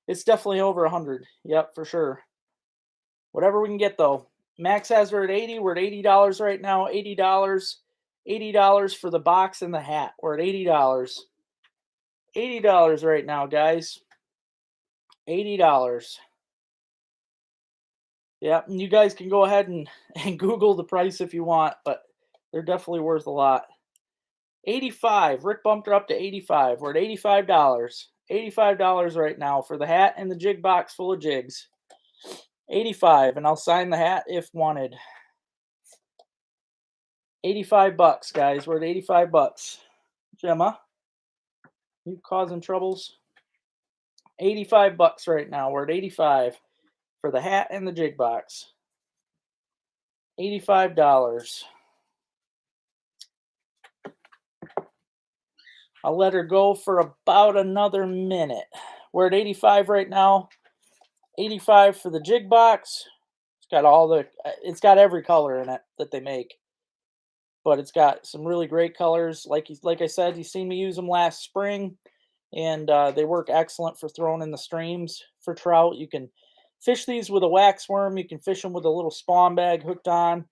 it's definitely over 100. Yep, for sure. Whatever we can get, though. Max has her at 80. We're at $80 right now. $80. $80 for the box and the hat. We're at $80. $80 right now, guys. $80. Yeah, and you guys can go ahead and Google the price if you want, but they're definitely worth a lot. 85. Rick bumped her up to 85. We're at $85. $85 right now for the hat and the jig box full of jigs. 85, and I'll sign the hat if wanted. 85 bucks, guys. We're at 85 bucks. Gemma, you causing troubles? 85 bucks right now. We're at 85 for the hat and the jig box. $85. I'll let her go for about another minute. We're at 85 right now. 85 for the jig box. It's got every color in it that they make. But it's got some really great colors. Like I said, you've seen me use them last spring, and they work excellent for throwing in the streams for trout. You can fish these with a wax worm. You can fish them with a little spawn bag hooked on.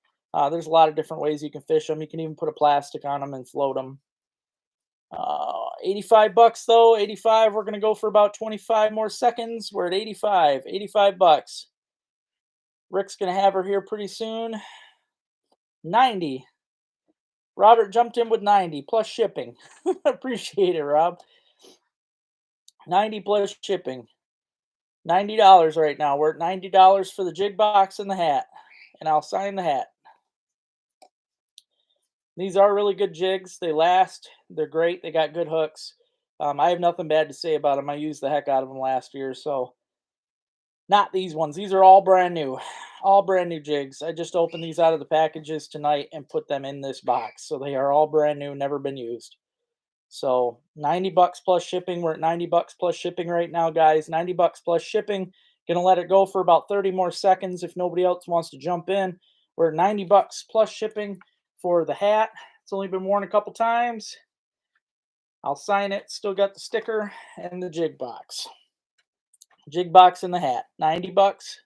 There's a lot of different ways you can fish them. You can even put a plastic on them and float them. 85 bucks though. 85. We're gonna go for about 25 more seconds. We're at 85. 85 bucks. Rick's gonna have her here pretty soon. 90. Robert jumped in with 90 plus shipping. Appreciate it, Rob. 90 plus shipping. $90 right now. We're at $90 for the jig box and the hat, and I'll sign the hat. These are really good jigs. They last. They're great. They got good hooks. I have nothing bad to say about them. I used the heck out of them last year. So, not these ones. These are all brand new. All brand new jigs. I just opened these out of the packages tonight and put them in this box. So they are all brand new, never been used. So 90 bucks plus shipping. We're at 90 bucks plus shipping right now, guys. 90 bucks plus shipping. Gonna let it go for about 30 more seconds if nobody else wants to jump in. We're at 90 bucks plus shipping for the hat. It's only been worn a couple times. I'll sign it. Still got the sticker and the jig box. Jig box and the hat. 90 bucks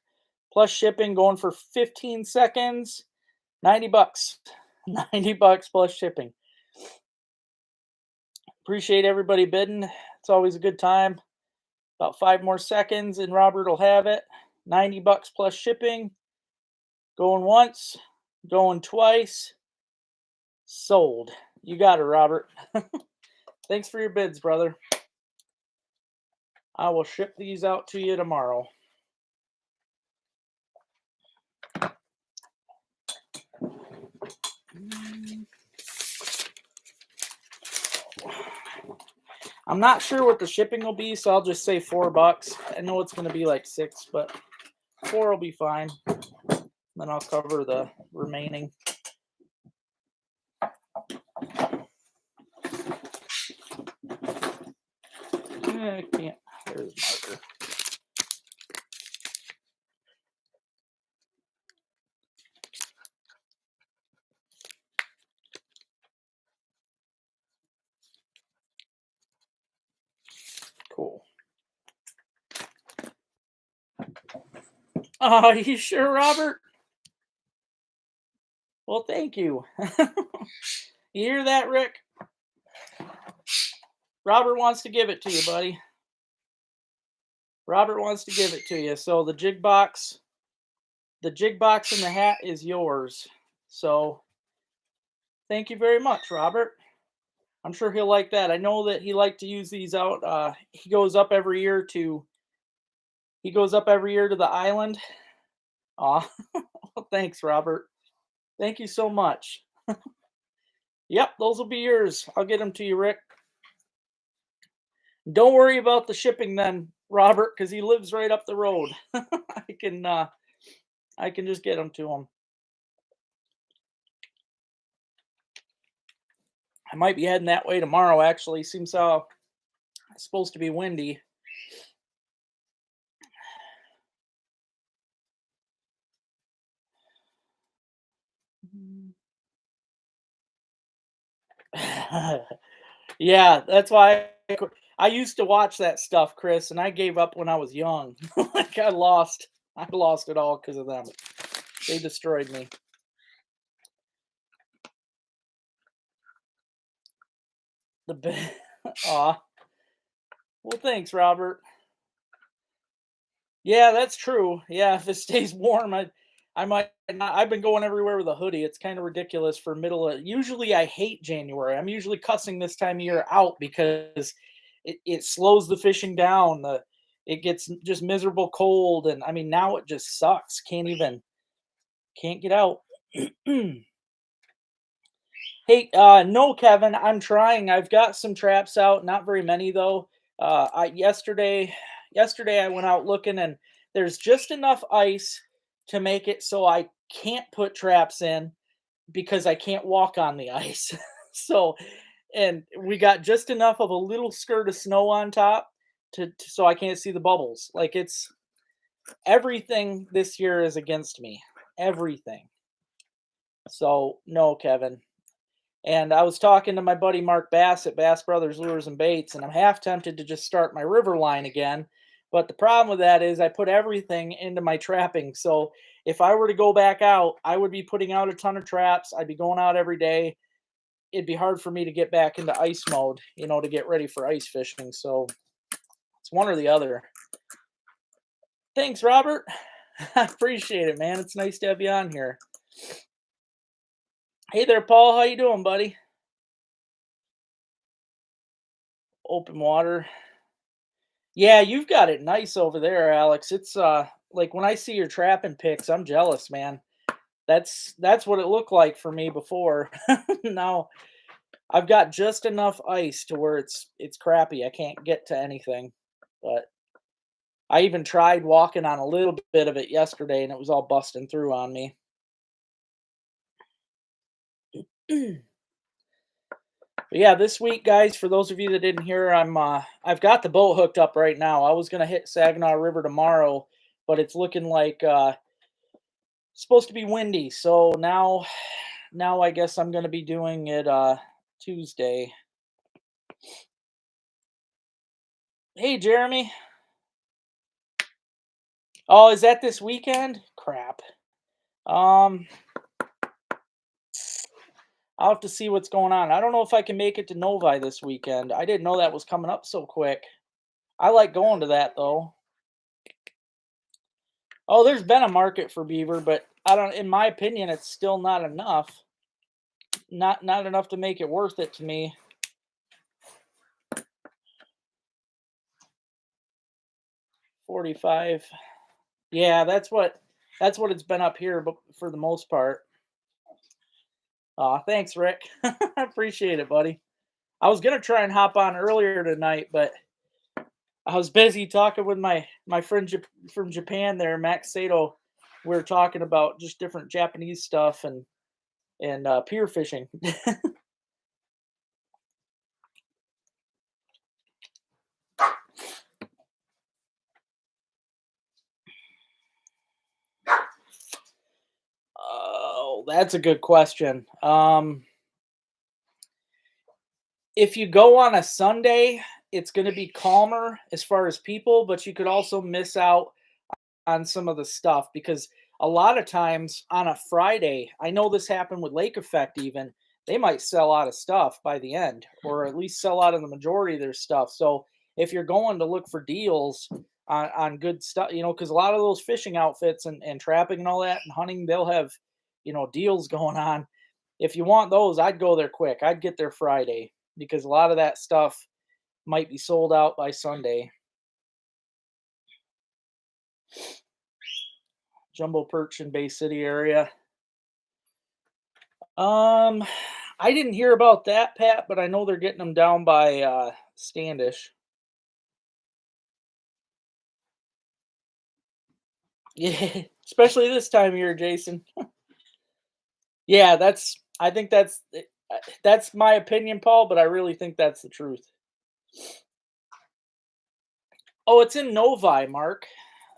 plus shipping, going for 15 seconds. 90 bucks. 90 bucks plus shipping. Appreciate everybody bidding. It's always a good time. About 5 more seconds and Robert will have it. 90 bucks plus shipping. Going once, going twice. Sold. You got it, Robert. Thanks for your bids, brother. I will ship these out to you tomorrow. I'm not sure what the shipping will be, so I'll just say $4. I know it's going to be like 6, but 4 will be fine. Then I'll cover the remaining. I can't. There's the marker. Cool. Are you sure, Robert? Well, thank you. You hear that, Rick? Robert wants to give it to you, buddy. Robert wants to give it to you. So the jig box and the hat is yours. So thank you very much, Robert. I'm sure he'll like that. I know that he liked to use these out. He goes up every year to the island. Aw, well, thanks, Robert. Thank you so much. Yep, those will be yours. I'll get them to you, Rick. Don't worry about the shipping then, Robert, because he lives right up the road. I can just get them to him. I might be heading that way tomorrow. Actually, seems it's supposed to be windy. Yeah, that's why I used to watch that stuff, Chris, and I gave up when I was young. Like I lost it all because of them. They destroyed me. Aw. Well, thanks, Robert. Yeah, that's true. Yeah, if it stays warm, I might not. I've been going everywhere with a hoodie. It's kind of ridiculous for middle of. Usually, I hate January. I'm usually cussing this time of year out because it slows the fishing down. It gets just miserable cold, and I mean now it just sucks. Can't get out. Hey, no, Kevin, I'm trying. I've got some traps out, not very many though. Yesterday I went out looking, and there's just enough ice to make it so I can't put traps in because I can't walk on the ice. So, and we got just enough of a little skirt of snow on top so I can't see the bubbles. Like it's everything this year is against me. Everything. So, no, Kevin. And I was talking to my buddy Mark Bass at Bass Brothers Lures and Baits, and I'm half tempted to just start my river line again. But the problem with that is I put everything into my trapping. So if I were to go back out, I would be putting out a ton of traps. I'd be going out every day. It'd be hard for me to get back into ice mode, to get ready for ice fishing. So it's one or the other. Thanks, Robert. I appreciate it, man. It's nice to have you on here. Hey there, Paul. How you doing, buddy? Open water. Yeah, you've got it nice over there, Alex. It's like when I see your trapping pics, I'm jealous, man. That's what it looked like for me before. Now I've got just enough ice to where it's crappy. I can't get to anything. But I even tried walking on a little bit of it yesterday and it was all busting through on me. But yeah, this week, guys, for those of you that didn't hear, I've got the boat hooked up right now. I was gonna hit Saginaw River tomorrow, but it's looking like it's supposed to be windy. So now I guess I'm gonna be doing it Tuesday. Hey, Jeremy. Oh, is that this weekend? Crap. Um, I'll have to see what's going on. I don't know if I can make it to Novi this weekend. I didn't know that was coming up so quick. I like going to that though. Oh, there's been a market for beaver, but I don't. In my opinion, it's still not enough. Not enough to make it worth it to me. 45. Yeah, that's what it's been up here, but for the most part. Aw, thanks, Rick. I appreciate it, buddy. I was gonna try and hop on earlier tonight, but I was busy talking with my friend from Japan there, Max Sato. We were talking about just different Japanese stuff and pier fishing. Oh, that's a good question. If you go on a Sunday, it's going to be calmer as far as people, but you could also miss out on some of the stuff because a lot of times on a Friday, I know this happened with Lake Effect even, they might sell out of stuff by the end or at least sell out of the majority of their stuff. So if you're going to look for deals on good stuff, because a lot of those fishing outfits and trapping and all that and hunting, they'll have, deals going on. If you want those, I'd go there quick. I'd get there Friday because a lot of that stuff might be sold out by Sunday. Jumbo perch in Bay City area. Um, I didn't hear about that, Pat, but I know they're getting them down by Standish. Yeah, especially this time of year, Jason. Yeah, I think that's my opinion, Paul, but I really think that's the truth. Oh, it's in Novi, Mark.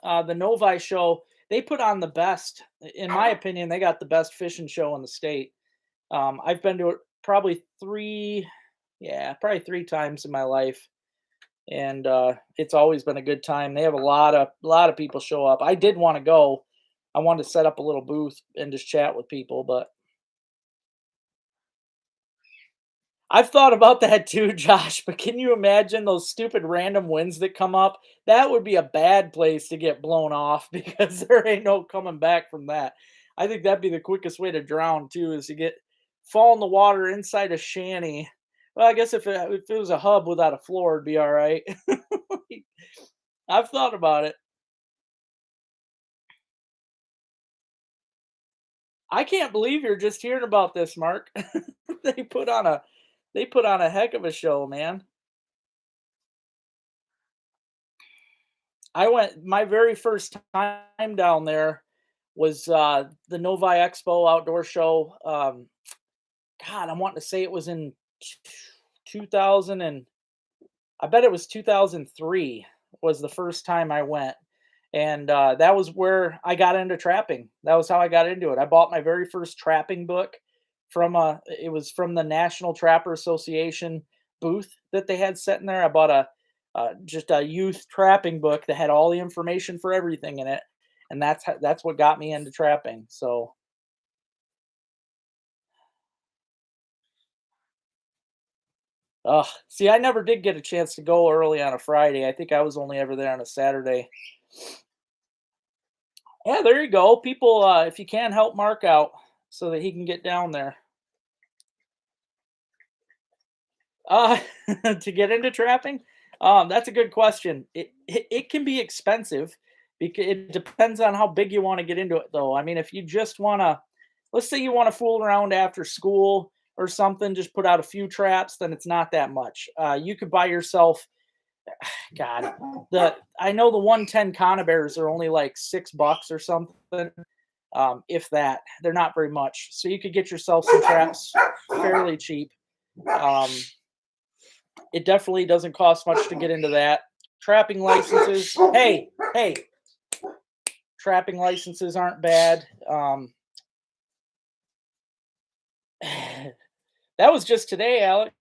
The Novi show, they put on the best, in my opinion, they got the best fishing show in the state. I've been to it probably probably three times in my life, and it's always been a good time. They have a lot of people show up. I did want to go. I wanted to set up a little booth and just chat with people, but I've thought about that too, Josh. But can you imagine those stupid random winds that come up? That would be a bad place to get blown off because there ain't no coming back from that. I think that'd be the quickest way to drown too, is to get fall in the water inside a shanty. Well, I guess if it was a hub without a floor, it'd be all right. I've thought about it. I can't believe you're just hearing about this, Mark. they put on a they put on a heck of a show, man. I went my very first time down there was the Novi Expo outdoor show. God, I'm wanting to say it was in 2000 and I bet it was 2003 was the first time I went. And that was where I got into trapping. That was how I got into it. I bought my very first trapping book it was from the National Trapper Association booth that they had set in there. I bought just a youth trapping book that had all the information for everything in it, and that's what got me into trapping. So, see, I never did get a chance to go early on a Friday. I think I was only ever there on a Saturday. Yeah, there you go. People, if you can help Mark out so that he can get down there. Uh, to get into trapping? That's a good question. It can be expensive because it depends on how big you want to get into it, though. I mean, if you just want to, let's say you want to fool around after school or something, just put out a few traps, then it's not that much. You could buy yourself, God, I know the 110 conibears are only like $6 or something. If that, they're not very much. So you could get yourself some traps fairly cheap. Um, it definitely doesn't cost much to get into that. Trapping licenses. Hey, trapping licenses aren't bad. That was just today, Alex.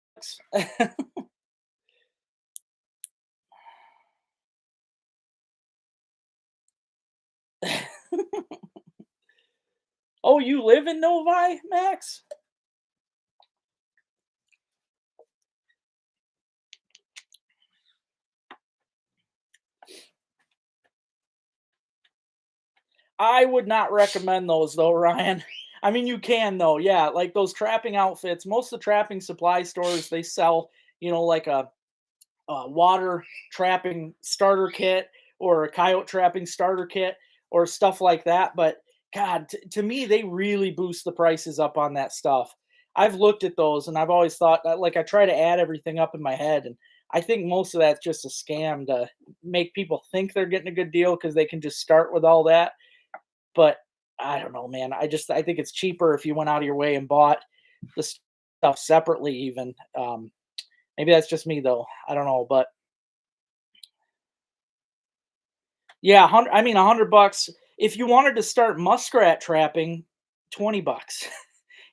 Oh, you live in Novi, Max? I would not recommend those though, Ryan. I mean, you can though, yeah. Like those trapping outfits. Most of the trapping supply stores they sell, like a water trapping starter kit or a coyote trapping starter kit or stuff like that. But God, to me, they really boost the prices up on that stuff. I've looked at those and I've always thought that, like, I try to add everything up in my head, and I think most of that's just a scam to make people think they're getting a good deal because they can just start with all that. But I don't know, man. I think it's cheaper if you went out of your way and bought the stuff separately even. Maybe that's just me though. I don't know, but yeah, 100 I mean $100 if you wanted to start muskrat trapping, $20.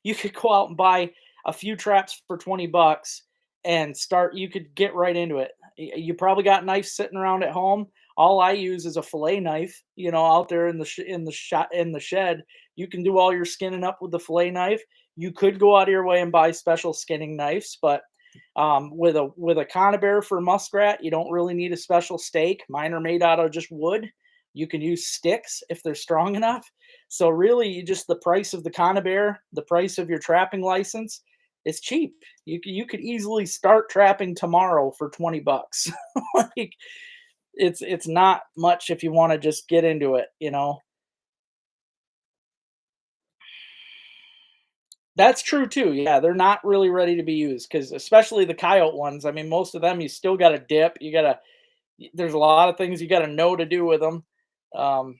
You could go out and buy a few traps for $20 and start you could get right into it. You probably got knives sitting around at home. All I use is a fillet knife, out there in the in the shed. You can do all your skinning up with the fillet knife. You could go out of your way and buy special skinning knives, but with a conibear for muskrat, you don't really need a special stake. Mine are made out of just wood. You can use sticks if they're strong enough. So really, just the price of the conibear, the price of your trapping license, it's cheap. You could easily start trapping tomorrow for $20. Like it's not much if you want to just get into it. That's true too. Yeah, they're not really ready to be used because especially the coyote ones. I mean, most of them you still got to dip. There's a lot of things you got to know to do with them. Um,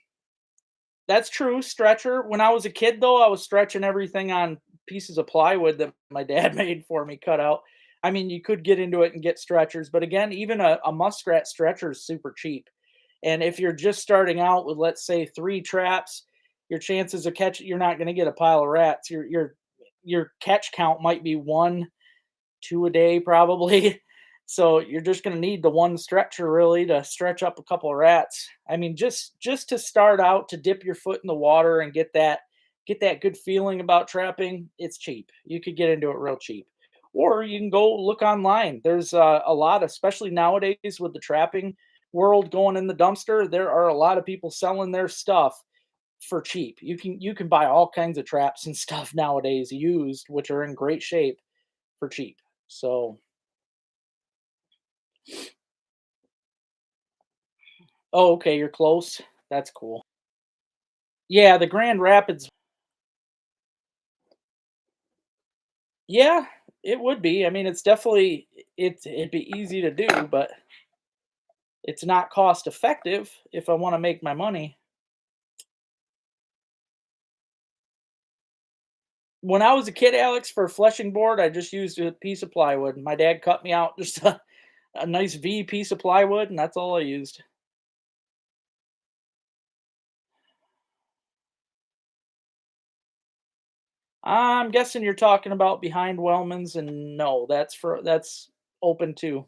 that's true. Stretcher. When I was a kid, though, I was stretching everything on pieces of plywood that my dad made for me, cut out. I mean, you could get into it and get stretchers, but again, even a muskrat stretcher is super cheap. And if you're just starting out with, let's say, 3 traps, your chances of catch you're not going to get a pile of rats. Your catch count might be 1, 2 a day probably. So you're just going to need the one stretcher really to stretch up a couple of rats. I mean, just to start out to dip your foot in the water and get that good feeling about trapping. It's cheap. You could get into it real cheap, or you can go look online. There's a lot, especially nowadays with the trapping world going in the dumpster. There are a lot of people selling their stuff for cheap. You can buy all kinds of traps and stuff nowadays used, which are in great shape for cheap. So, oh, okay, you're close. That's cool. Yeah, the Grand Rapids. Yeah, it would be. I mean, it's definitely it'd be easy to do, but it's not cost effective if I want to make my money. When I was a kid, Alex, for a fleshing board, I just used a piece of plywood. My dad cut me out just a nice V piece of plywood, and that's all I used. I'm guessing you're talking about behind Wellman's, and no, that's open too.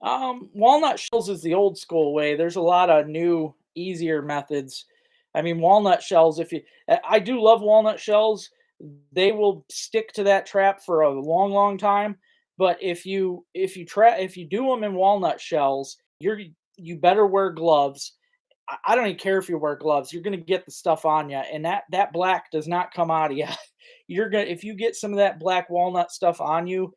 Walnut shells is the old school way. There's a lot of new, easier methods. I mean, walnut shells. I do love walnut shells. They will stick to that trap for a long, long time. But if you do them in walnut shells, you better wear gloves. I don't even care if you wear gloves. You're gonna get the stuff on you, and that black does not come out of you. You're gonna if you get some of that black walnut stuff on you,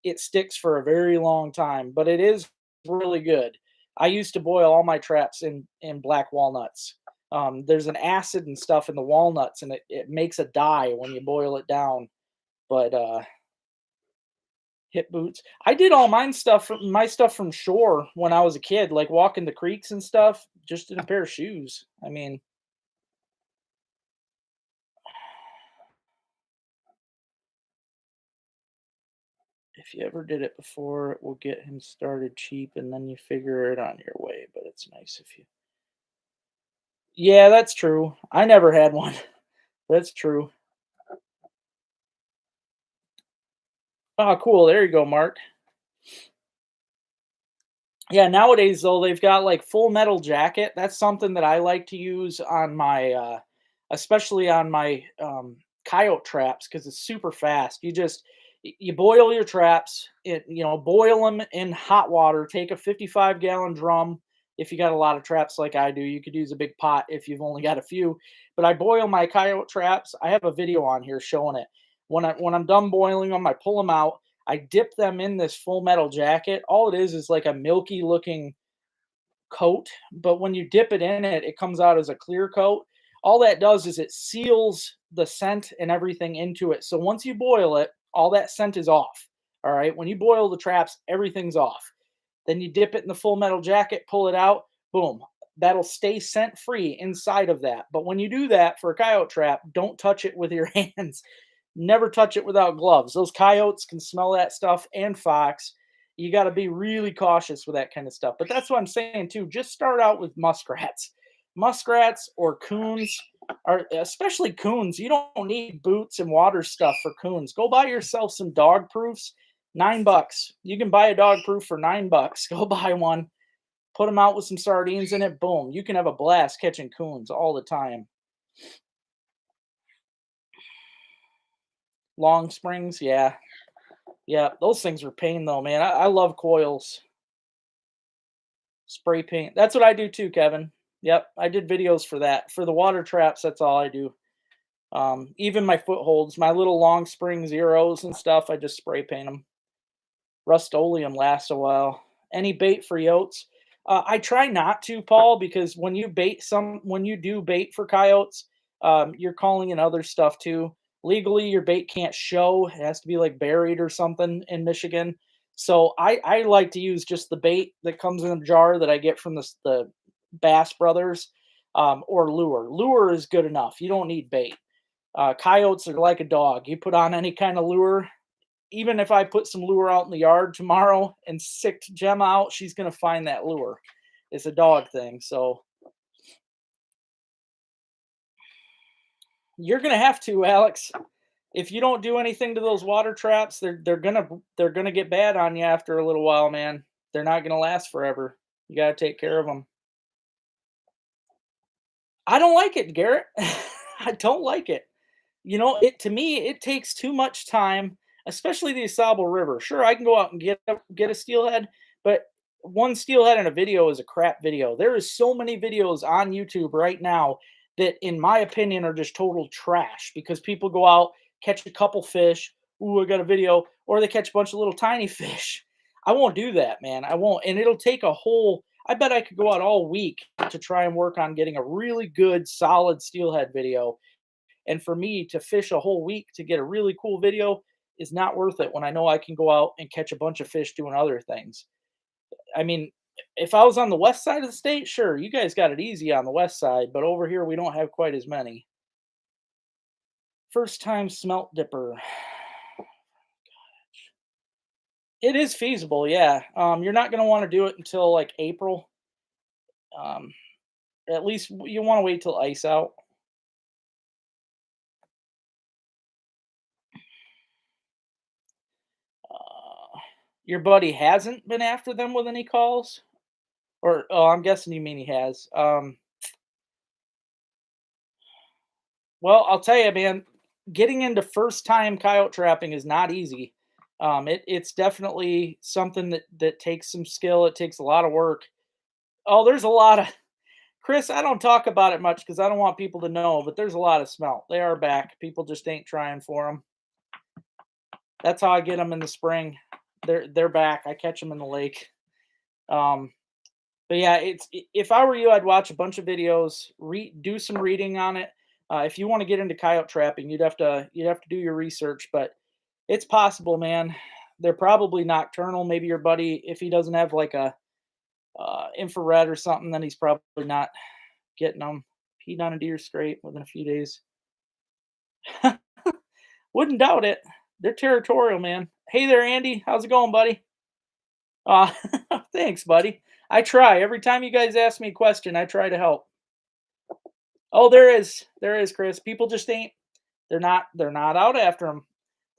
it sticks for a very long time. But it is really good. I used to boil all my traps in black walnuts. There's an acid and stuff in the walnuts, and it makes a dye when you boil it down. But hip boots. I did all my stuff from shore when I was a kid, like walking the creeks and stuff, just in a pair of shoes. I mean, if you ever did it before, it will get him started cheap and then you figure it on your way. But it's nice if you. Yeah, that's true. I never had one. That's true. Oh, cool. There you go, Mark. Yeah, nowadays though they've got like full metal jacket. That's something that I like to use on my especially on my coyote traps because it's super fast. You boil your traps, boil them in hot water. Take a 55-gallon drum. If you got a lot of traps like I do, you could use a big pot if you've only got a few. But I boil my coyote traps. I have a video on here showing it. When I'm done boiling them, I pull them out. I dip them in this full metal jacket. All it is like a milky looking coat, but when you dip it in it, it comes out as a clear coat. all that does is it seals the scent and everything into it. So once you boil it, all that scent is off. All right. When you boil the traps, everything's off. Then you dip it in the full metal jacket, pull it out, boom. That'll stay scent free inside of that. But when you do that for a coyote trap, don't touch it with your hands. Never touch it without gloves. Those coyotes can smell that stuff, and fox. You got to be really cautious with that kind of stuff. But that's what I'm saying too. Just start out with muskrats. Muskrats or coons, or especially coons. You don't need boots and water stuff for coons. Go buy yourself some dog proofs. $9. You can buy a dog proof for $9. Go buy one. Put them out with some sardines in it. Boom. You can have a blast catching coons all the time. Long springs, yeah. Yeah, those things are pain though, man. I love coils. Spray paint. That's what I do too, Kevin. Yep, I did videos for that. For the water traps, that's all I do. Even my footholds, my little long spring zeros and stuff, I just spray paint them. Rust-Oleum lasts a while. Any bait for yotes? I try not to, Paul, because when you do bait for coyotes, you're calling in other stuff too. Legally, your bait can't show; it has to be like buried or something in Michigan. So I like to use just the bait that comes in a jar that I get from the Bass Brothers, or lure. Lure is good enough. You don't need bait. Coyotes are like a dog. You put on any kind of lure, even if I put some lure out in the yard tomorrow and sicked Gemma out, she's gonna find that lure. It's a dog thing, so you're gonna have to, Alex. If you don't do anything to those water traps, they're gonna get bad on you after a little while, man. They're not gonna last forever. You gotta take care of them. I don't like it, Garrett. I don't like it. You know, it to me, it takes too much time, especially the Asable River. Sure, I can go out and get a steelhead, but one steelhead in a video is a crap video. There is so many videos on YouTube right now that, in my opinion, are just total trash because people go out, catch a couple fish. Ooh, I got a video, or they catch a bunch of little tiny fish. I won't do that, man. I won't, and it'll take a whole. I bet I could go out all week to try and work on getting a really good, solid steelhead video, and for me to fish a whole week to get a really cool video is not worth it when I know I can go out and catch a bunch of fish doing other things. I mean, if I was on the west side of the state, sure, you guys got it easy on the west side, but over here we don't have quite as many. First time smelt dipper. It is feasible, yeah. You're not going to want to do it until like April. Um, at least you want to wait till ice out. Your buddy hasn't been after them with any calls? Or oh, I'm guessing you mean he has. Well, I'll tell you, man, getting into first time coyote trapping is not easy. It's definitely something that takes some skill. It takes a lot of work. Oh, there's a lot of Chris. I don't talk about it much because I don't want people to know, but there's a lot of smelt. They are back. People just ain't trying for them. That's how I get them in the spring. They're back. I catch them in the lake. Um, But yeah, if I were you, I'd watch a bunch of videos, do some reading on it. If you want to get into coyote trapping, you'd have to do your research, but it's possible, man. They're probably nocturnal. Maybe your buddy, if he doesn't have like a infrared or something, then he's probably not getting them. Peed on a deer scrape within a few days. Wouldn't doubt it. They're territorial, man. Hey there, Andy. How's it going, buddy? Uh, thanks, buddy. I try. Every time you guys ask me a question, I try to help. Oh, there is, Chris. People just ain't. They're not out after them.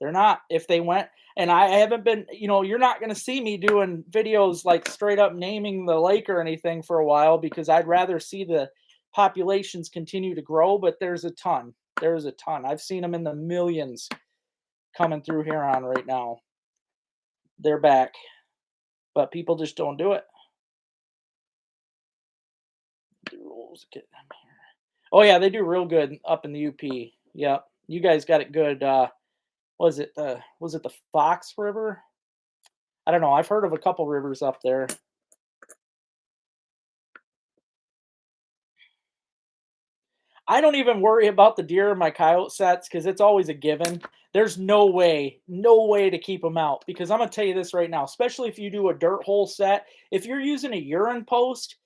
They're not. If they went, and I haven't been. You're not going to see me doing videos like straight up naming the lake or anything for a while because I'd rather see the populations continue to grow. But there's a ton. There's a ton. I've seen them in the millions coming through Huron right now. They're back, but people just don't do it. The rules get them here. Oh yeah, they do real good up in the UP. Yep, you guys got it good. Was it the Fox River? I don't know. I've heard of a couple rivers up there. I don't even worry about the deer in my coyote sets because it's always a given. There's no way to keep them out because I'm gonna tell you this right now, especially if you do a dirt hole set, if you're using a urine post,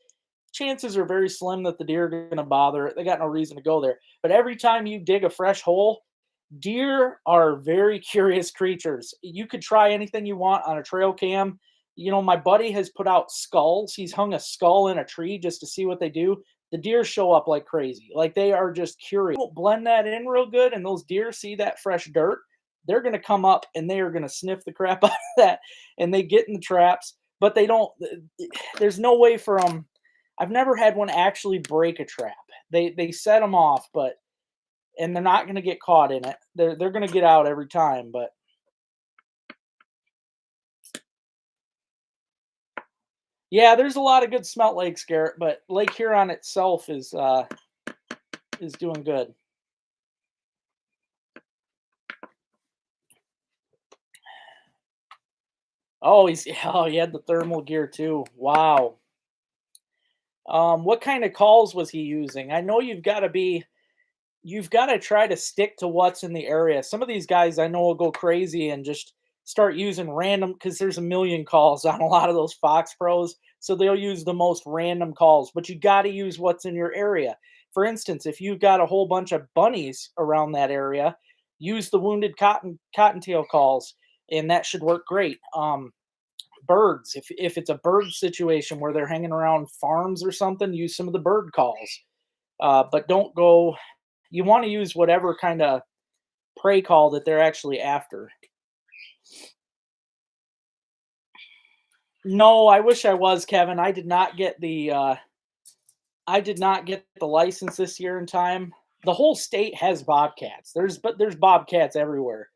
chances are very slim that the deer are gonna bother it. They got no reason to go there. But every time you dig a fresh hole, deer are very curious creatures. You could try anything you want on a trail cam. You know, my buddy has put out skulls. He's hung a skull in a tree just to see what they do. The deer show up like crazy. Like they are just curious. Don't blend that in real good, and those deer see that fresh dirt. They're going to come up and they are going to sniff the crap out of that, and they get in the traps. But they don't. There's no way for them. I've never had one actually break a trap. They set them off, but and they're not going to get caught in it. They're going to get out every time. But yeah, there's a lot of good smelt lakes, Garrett. But Lake Huron itself is doing good. Oh, he's oh he had the thermal gear too. Wow. What kind of calls was he using? I know you've got to try to stick to what's in the area. Some of these guys I know will go crazy and just start using random because there's a million calls on a lot of those Fox Pros. So they'll use the most random calls, but you got to use what's in your area. For instance, if you've got a whole bunch of bunnies around that area, use the wounded cottontail calls, and that should work great. Birds, if it's a bird situation where they're hanging around farms or something, use some of the bird calls. But don't go you want to use whatever kind of prey call that they're actually after. No, I wish I was, Kevin. I did not get the license this year in time. The whole state has bobcats. There's bobcats everywhere.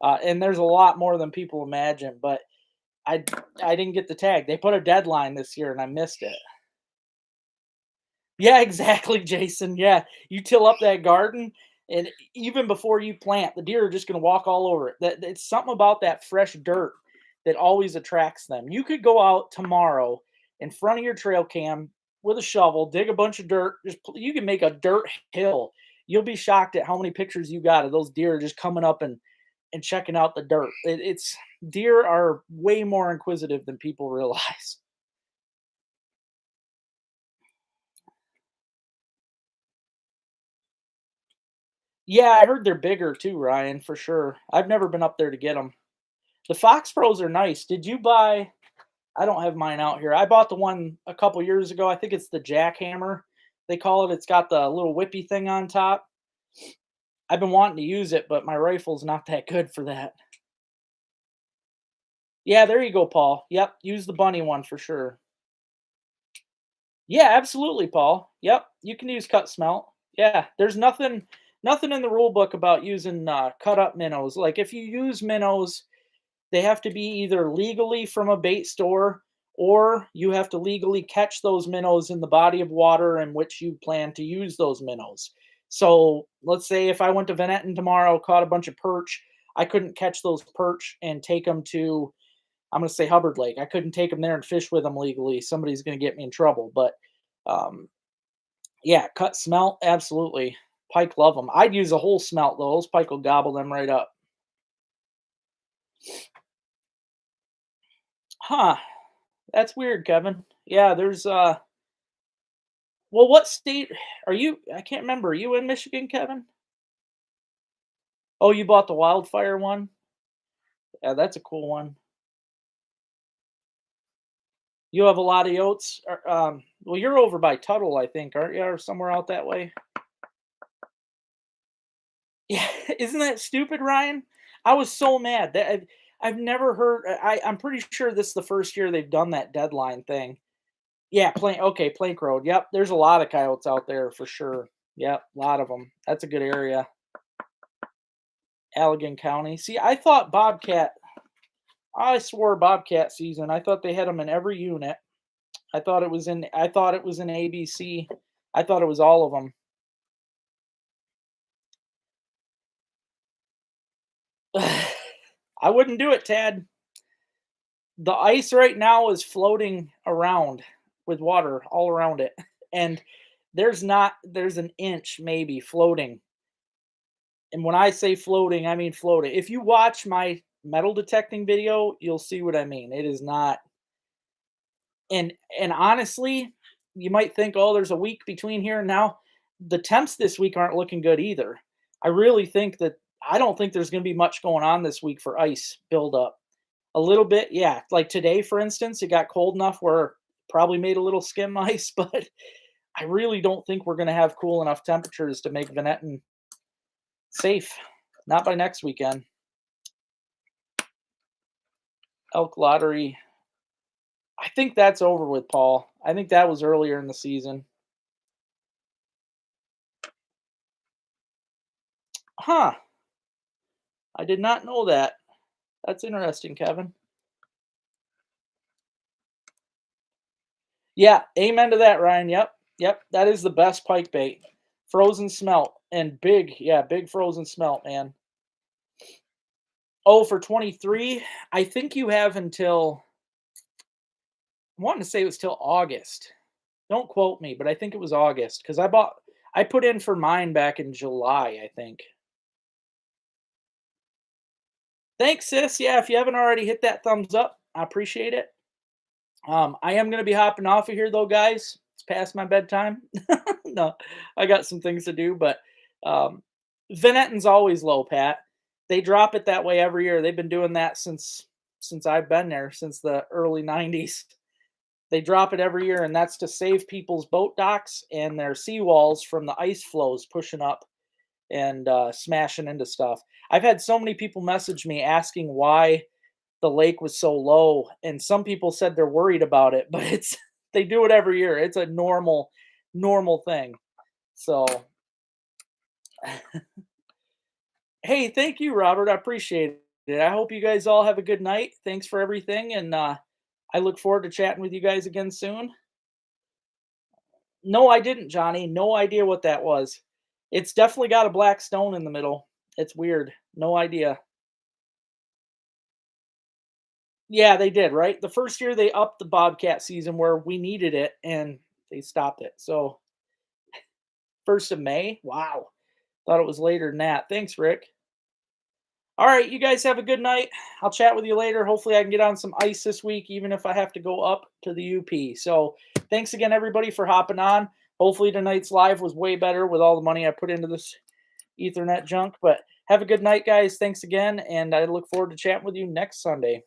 And there's a lot more than people imagine, but I I didn't get the tag. They put a deadline this year and I missed it. Yeah, exactly, Jason. Yeah, you till up that garden, and even before you plant, the deer are just going to walk all over it. That it's something about that fresh dirt that always attracts them. You could go out tomorrow in front of your trail cam with a shovel, dig a bunch of dirt. You can make a dirt hill. You'll be shocked at how many pictures you got of those deer just coming up and checking out the dirt. It's deer are way more inquisitive than people realize. Yeah, I heard they're bigger too, Ryan, for sure. I've never been up there to get them. The Fox Pros are nice. Did you buy I don't have mine out here. I bought the one a couple years ago. I think it's the jackhammer. They call it. It's got the little whippy thing on top. I've been wanting to use it, but my rifle's not that good for that. Yeah, there you go, Paul. Yep, use the bunny one for sure. Yeah, absolutely, Paul. Yep, you can use cut smelt. Yeah, there's nothing in the rule book about using cut up minnows. Like if you use minnows, they have to be either legally from a bait store or you have to legally catch those minnows in the body of water in which you plan to use those minnows. So let's say if I went to Venetton tomorrow, caught a bunch of perch, I couldn't catch those perch and take them to, I'm going to say Hubbard Lake. I couldn't take them there and fish with them legally. Somebody's going to get me in trouble. But um, yeah, cut smelt, absolutely. Pike love them. I'd use a whole smelt though. Those pike will gobble them right up. Huh. That's weird, Kevin. Yeah, there's well, what state are you? I can't remember. Are you in Michigan, Kevin? Oh, you bought the wildfire one? Yeah, that's a cool one. You have a lot of yotes. Well, you're over by Tuttle, I think, aren't you, or somewhere out that way? Yeah, isn't that stupid, Ryan? I was so mad that I've never heard. I'm pretty sure this is the first year they've done that deadline thing. Yeah, Plank Road. Yep, there's a lot of coyotes out there for sure. Yep, a lot of them. That's a good area. Allegan County. See, I swore bobcat season. I thought they had them in every unit. I thought it was in ABC. I thought it was all of them. I wouldn't do it, Tad. The ice right now is floating around with water all around it. And there's an inch maybe floating. And when I say floating, I mean floating. If you watch my metal detecting video, you'll see what I mean. It is not. And honestly, you might think, oh, there's a week between here and now. The temps this week aren't looking good either. I really think that I don't think there's going to be much going on this week for ice buildup. A little bit, yeah. Like today, for instance, it got cold enough where probably made a little skim ice, but I really don't think we're going to have cool enough temperatures to make Venetton safe. Not by next weekend. Elk lottery. I think that's over with, Paul. I think that was earlier in the season. Huh. I did not know that. That's interesting, Kevin. Yeah, amen to that, Ryan. Yep. Yep. That is the best pike bait. Frozen smelt and big, yeah, big frozen smelt, man. Oh, for 23, I think you have until I wanted to say it was till August. Don't quote me, but I think it was August because I put in for mine back in July, I think. Thanks, sis. Yeah, if you haven't already hit that thumbs up, I appreciate it. I am gonna be hopping off of here though, guys. It's past my bedtime. No, I got some things to do, but um, Venetton's always low, Pat. They drop it that way every year. They've been doing that since I've been there, since the early '90s. They drop it every year, and that's to save people's boat docks and their seawalls from the ice flows pushing up and smashing into stuff. I've had so many people message me asking why the lake was so low, and some people said they're worried about it, but it's they do it every year. It's a normal thing. So, hey, thank you, Robert. I appreciate it. I hope you guys all have a good night. Thanks for everything, and I look forward to chatting with you guys again soon. No, I didn't, Johnny. No idea what that was. It's definitely got a black stone in the middle. It's weird. No idea. Yeah, they did, right? The first year they upped the bobcat season where we needed it and they stopped it. So, 1st of May? Wow. Thought it was later than that. Thanks, Rick. All right, you guys have a good night. I'll chat with you later. Hopefully, I can get on some ice this week, even if I have to go up to the UP. So, thanks again, everybody, for hopping on. Hopefully, tonight's live was way better with all the money I put into this Ethernet junk. But have a good night, guys. Thanks again. And I look forward to chatting with you next Sunday.